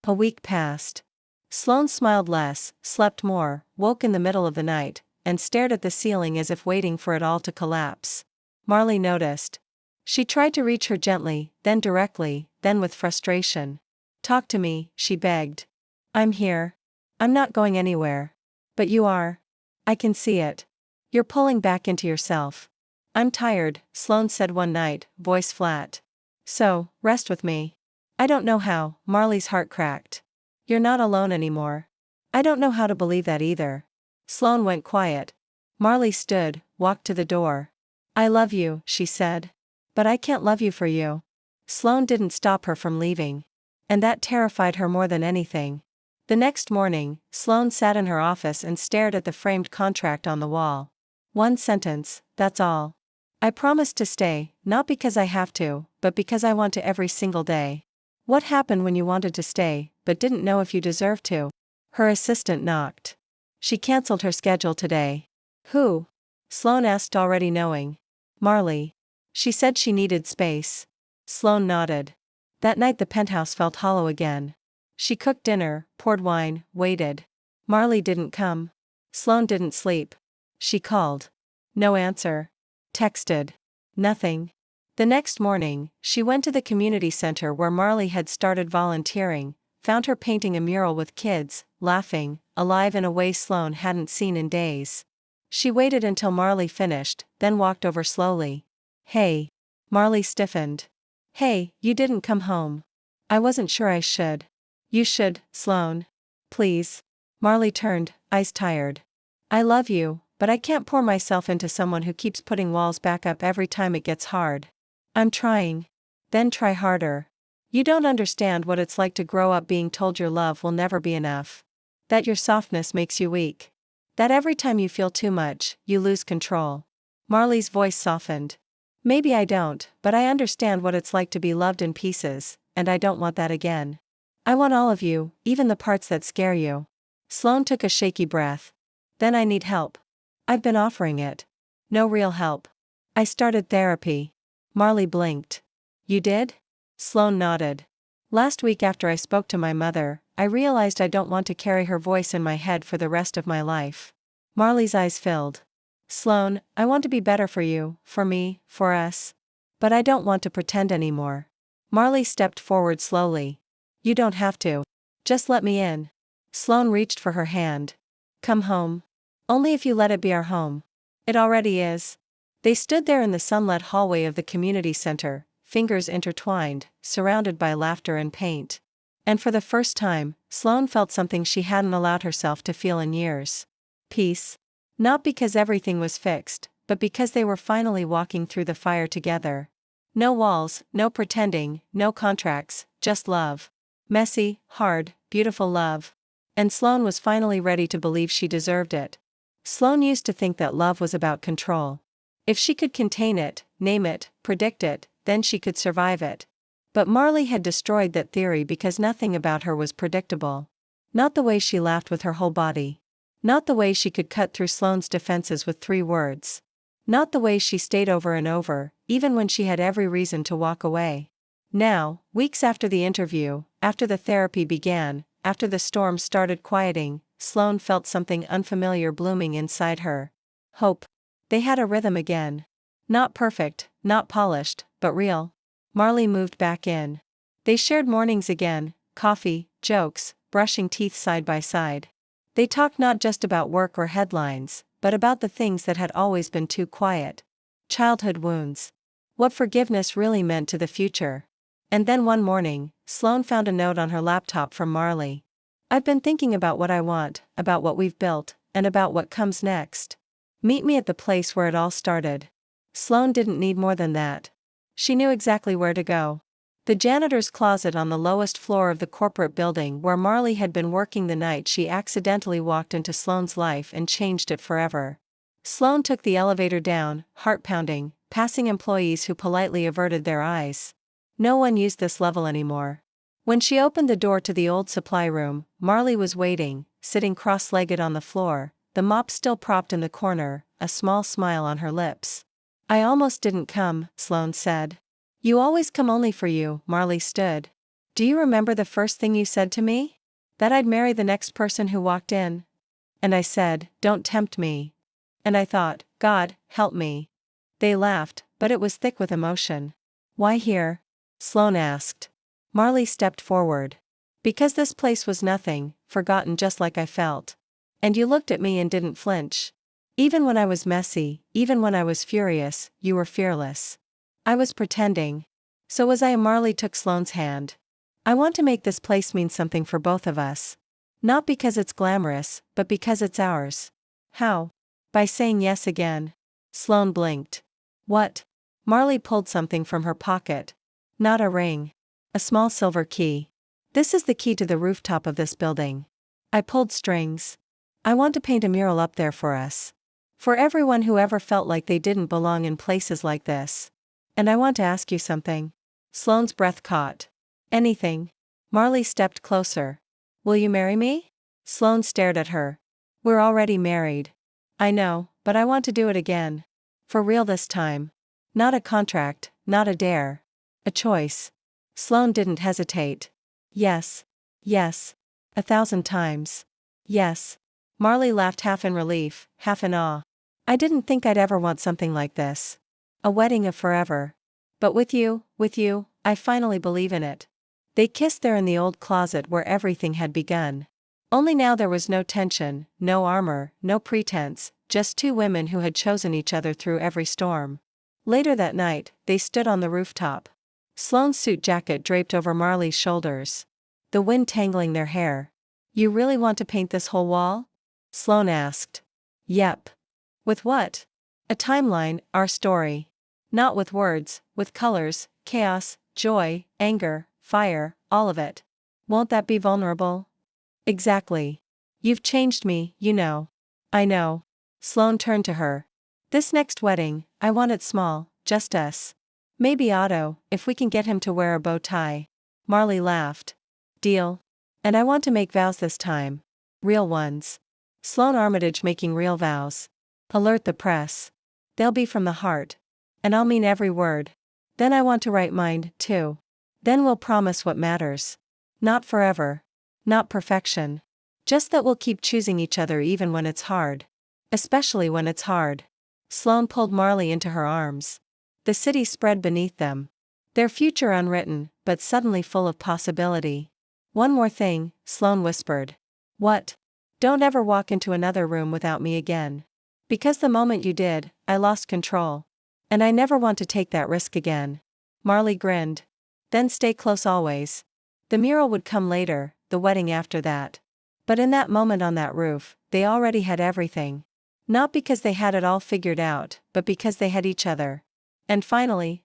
Speaker 1: A week passed. Sloane smiled less, slept more, woke in the middle of the night, and stared at the ceiling as if waiting for it all to collapse. Marley noticed. She tried to reach her gently, then directly, then with frustration. Talk to me, she begged. I'm here. I'm not going anywhere. But you are. I can see it. You're pulling back into yourself. I'm tired, Sloane said one night, voice flat. So, rest with me. I don't know how, Marley's heart cracked. You're not alone anymore. I don't know how to believe that either. Sloane went quiet. Marley stood, walked to the door. I love you, she said. But I can't love you for you. Sloane didn't stop her from leaving. And that terrified her more than anything. The next morning, Sloane sat in her office and stared at the framed contract on the wall. One sentence, that's all. I promised to stay, not because I have to, but because I want to every single day. What happened when you wanted to stay, but didn't know if you deserved to? Her assistant knocked. She canceled her schedule today. Who? Sloane asked, already knowing. Marley. She said she needed space. Sloane nodded. That night the penthouse felt hollow again. She cooked dinner, poured wine, waited. Marley didn't come. Sloane didn't sleep. She called. No answer. Texted. Nothing. The next morning, she went to the community center where Marley had started volunteering, found her painting a mural with kids, laughing, alive in a way Sloane hadn't seen in days. She waited until Marley finished, then walked over slowly. Hey. Marley stiffened. Hey, you didn't come home. I wasn't sure I should. You should, Sloane. Please. Marley turned, eyes tired. I love you, but I can't pour myself into someone who keeps putting walls back up every time it gets hard. I'm trying. Then try harder. You don't understand what it's like to grow up being told your love will never be enough. That your softness makes you weak. That every time you feel too much, you lose control. Marley's voice softened. Maybe I don't, but I understand what it's like to be loved in pieces, and I don't want that again. I want all of you, even the parts that scare you. Sloane took a shaky breath. Then I need help. I've been offering it. No real help. I started therapy. Marley blinked. You did? Sloane nodded. Last week after I spoke to my mother, I realized I don't want to carry her voice in my head for the rest of my life. Marley's eyes filled. Sloane, I want to be better for you, for me, for us. But I don't want to pretend anymore. Marley stepped forward slowly. You don't have to. Just let me in. Sloane reached for her hand. Come home. Only if you let it be our home. It already is. They stood there in the sunlit hallway of the community center, fingers intertwined, surrounded by laughter and paint. And for the first time, Sloane felt something she hadn't allowed herself to feel in years. Peace. Not because everything was fixed, but because they were finally walking through the fire together. No walls, no pretending, no contracts, just love. Messy, hard, beautiful love. And Sloane was finally ready to believe she deserved it. Sloane used to think that love was about control. If she could contain it, name it, predict it, then she could survive it. But Marley had destroyed that theory because nothing about her was predictable. Not the way she laughed with her whole body. Not the way she could cut through Sloane's defenses with 3 words. Not the way she stayed over and over, even when she had every reason to walk away. Now, weeks after the interview, after the therapy began, after the storm started quieting, Sloane felt something unfamiliar blooming inside her. Hope. They had a rhythm again. Not perfect, not polished, but real. Marley moved back in. They shared mornings again, coffee, jokes, brushing teeth side by side. They talked not just about work or headlines, but about the things that had always been too quiet. Childhood wounds. What forgiveness really meant to the future. And then one morning, Sloane found a note on her laptop from Marley. I've been thinking about what I want, about what we've built, and about what comes next. Meet me at the place where it all started. Sloane didn't need more than that. She knew exactly where to go. The janitor's closet on the lowest floor of the corporate building where Marley had been working the night she accidentally walked into Sloane's life and changed it forever. Sloane took the elevator down, heart pounding, passing employees who politely averted their eyes. No one used this level anymore. When she opened the door to the old supply room, Marley was waiting, sitting cross-legged on the floor, the mop still propped in the corner, a small smile on her lips. I almost didn't come, Sloane said. You always come only for you, Marley stood. Do you remember the first thing you said to me? That I'd marry the next person who walked in. And I said, don't tempt me. And I thought, God, help me. They laughed, but it was thick with emotion. Why here? Sloane asked. Marley stepped forward. Because this place was nothing, forgotten just like I felt. And you looked at me and didn't flinch. Even when I was messy, even when I was furious, you were fearless. I was pretending. So was I. Marley took Sloane's hand. I want to make this place mean something for both of us. Not because it's glamorous, but because it's ours. How? By saying yes again. Sloane blinked. What? Marley pulled something from her pocket. Not a ring. A small silver key. This is the key to the rooftop of this building. I pulled strings. I want to paint a mural up there for us. For everyone who ever felt like they didn't belong in places like this. And I want to ask you something. Sloane's breath caught. Anything. Marley stepped closer. Will you marry me? Sloane stared at her. We're already married. I know, but I want to do it again. For real this time. Not a contract, not a dare. A choice. Sloane didn't hesitate. Yes. Yes. 1,000 times. Yes. Marley laughed half in relief, half in awe. I didn't think I'd ever want something like this. A wedding of forever. But with you, I finally believe in it. They kissed there in the old closet where everything had begun. Only now there was no tension, no armor, no pretense, just 2 women who had chosen each other through every storm. Later that night, they stood on the rooftop. Sloane's suit jacket draped over Marley's shoulders. The wind tangling their hair. You really want to paint this whole wall? Sloane asked. Yep. With what? A timeline, our story. Not with words, with colors, chaos, joy, anger, fire, all of it. Won't that be vulnerable? Exactly. You've changed me, you know. I know. Sloane turned to her. This next wedding, I want it small, just us. Maybe Otto, if we can get him to wear a bow tie. Marley laughed. Deal. And I want to make vows this time. Real ones. Sloane Armitage making real vows. Alert the press. They'll be from the heart. And I'll mean every word. Then I want to write mine, too. Then we'll promise what matters. Not forever. Not perfection. Just that we'll keep choosing each other even when it's hard. Especially when it's hard. Sloane pulled Marley into her arms. The city spread beneath them. Their future unwritten, but suddenly full of possibility. One more thing, Sloane whispered. What? Don't ever walk into another room without me again. Because the moment you did, I lost control. And I never want to take that risk again. Marley grinned. Then stay close always. The mural would come later, the wedding after that. But in that moment on that roof, they already had everything. Not because they had it all figured out, but because they had each other. And finally,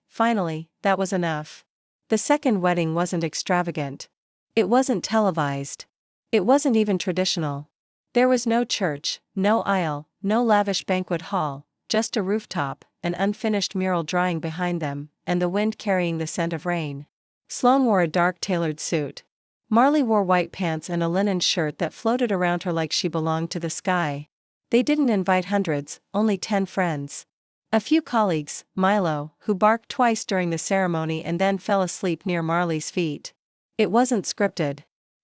Speaker 1: that was enough. The second wedding wasn't extravagant. It wasn't televised. It wasn't even traditional. There was no church, no aisle, no lavish banquet hall, just a rooftop, an unfinished mural drying behind them, and the wind carrying the scent of rain. Sloane wore a dark tailored suit. Marley wore white pants and a linen shirt that floated around her like she belonged to the sky. They didn't invite hundreds, only 10 friends. A few colleagues, Milo, who barked twice during the ceremony and then fell asleep near Marley's feet. It wasn't scripted.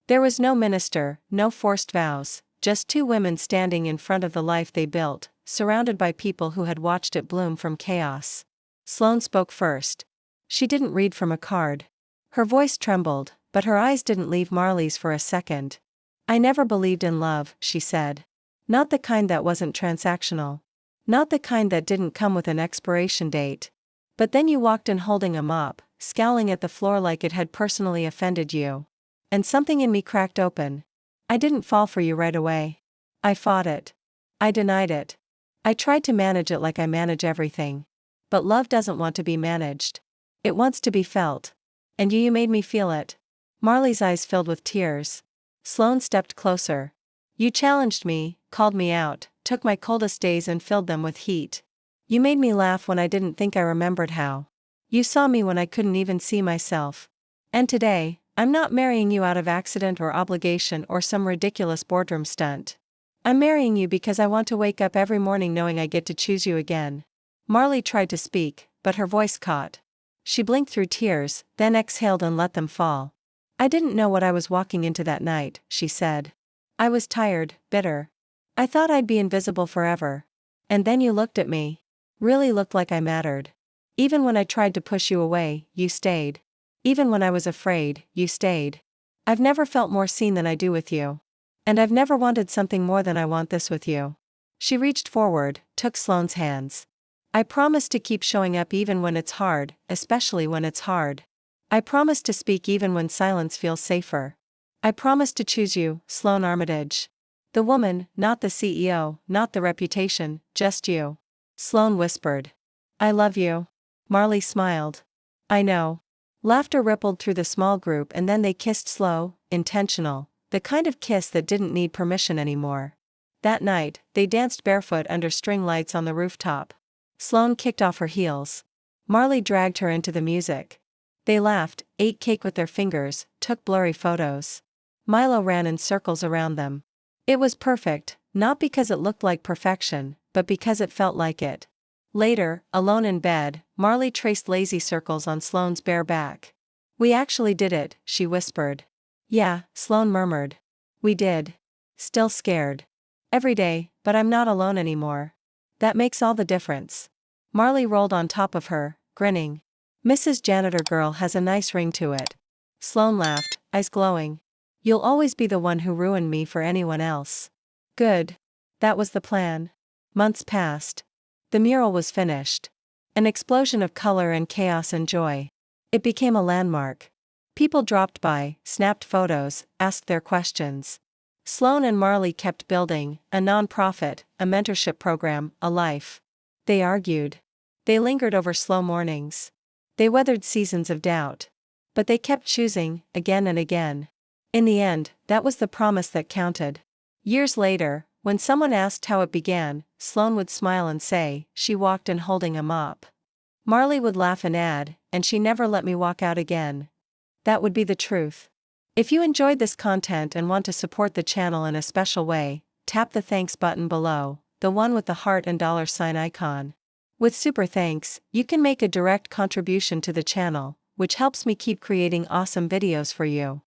Speaker 1: There was no minister, no forced vows, just 2 women standing in front of the life they built, surrounded by people who had watched it bloom from chaos. Sloane spoke first. She didn't read from a card. Her voice trembled, but her eyes didn't leave Marley's for a second. I never believed in love, she said. Not the kind that wasn't transactional. Not the kind that didn't come with an expiration date. But then you walked in holding a mop, scowling at the floor like it had personally offended you. And something in me cracked open. I didn't fall for you right away. I fought it. I denied it. I tried to manage it like I manage everything. But love doesn't want to be managed. It wants to be felt. And you made me feel it. Marley's eyes filled with tears. Sloane stepped closer. You challenged me, called me out, took my coldest days and filled them with heat. You made me laugh when I didn't think I remembered how. You saw me when I couldn't even see myself. And today, I'm not marrying you out of accident or obligation or some ridiculous boardroom stunt. I'm marrying you because I want to wake up every morning knowing I get to choose you again. Marley tried to speak, but her voice caught. She blinked through tears, then exhaled and let them fall. I didn't know what I was walking into that night, she said. I was tired, bitter. I thought I'd be invisible forever. And then you looked at me. Really looked like I mattered. Even when I tried to push you away, you stayed. Even when I was afraid, you stayed. I've never felt more seen than I do with you. And I've never wanted something more than I want this with you. She reached forward, took Sloane's hands. I promise to keep showing up even when it's hard, especially when it's hard. I promise to speak even when silence feels safer. I promise to choose you, Sloane Armitage. The woman, not the CEO, not the reputation, just you. Sloane whispered. I love you. Marley smiled. I know. Laughter rippled through the small group and then they kissed slow, intentional, the kind of kiss that didn't need permission anymore. That night, they danced barefoot under string lights on the rooftop. Sloane kicked off her heels. Marley dragged her into the music. They laughed, ate cake with their fingers, took blurry photos. Milo ran in circles around them. It was perfect, not because it looked like perfection, but because it felt like it. Later, alone in bed, Marley traced lazy circles on Sloane's bare back. We actually did it, she whispered. Yeah, Sloane murmured. We did. Still scared. Every day, but I'm not alone anymore. That makes all the difference. Marley rolled on top of her, grinning. Mrs. Janitor girl has a nice ring to it. Sloane laughed, eyes glowing. You'll always be the one who ruined me for anyone else. Good. That was the plan. Months passed. The mural was finished. An explosion of color and chaos and joy. It became a landmark. People dropped by, snapped photos, asked their questions. Sloane and Marley kept building, a non-profit, a mentorship program, a life. They argued. They lingered over slow mornings. They weathered seasons of doubt. But they kept choosing, again and again. In the end, that was the promise that counted. Years later, when someone asked how it began, Sloane would smile and say, she walked in holding a mop. Marley would laugh and add, and she never let me walk out again. That would be the truth. If you enjoyed this content and want to support the channel in a special way, tap the thanks button below, the one with the heart and $ icon. With super thanks, you can make a direct contribution to the channel, which helps me keep creating awesome videos for you.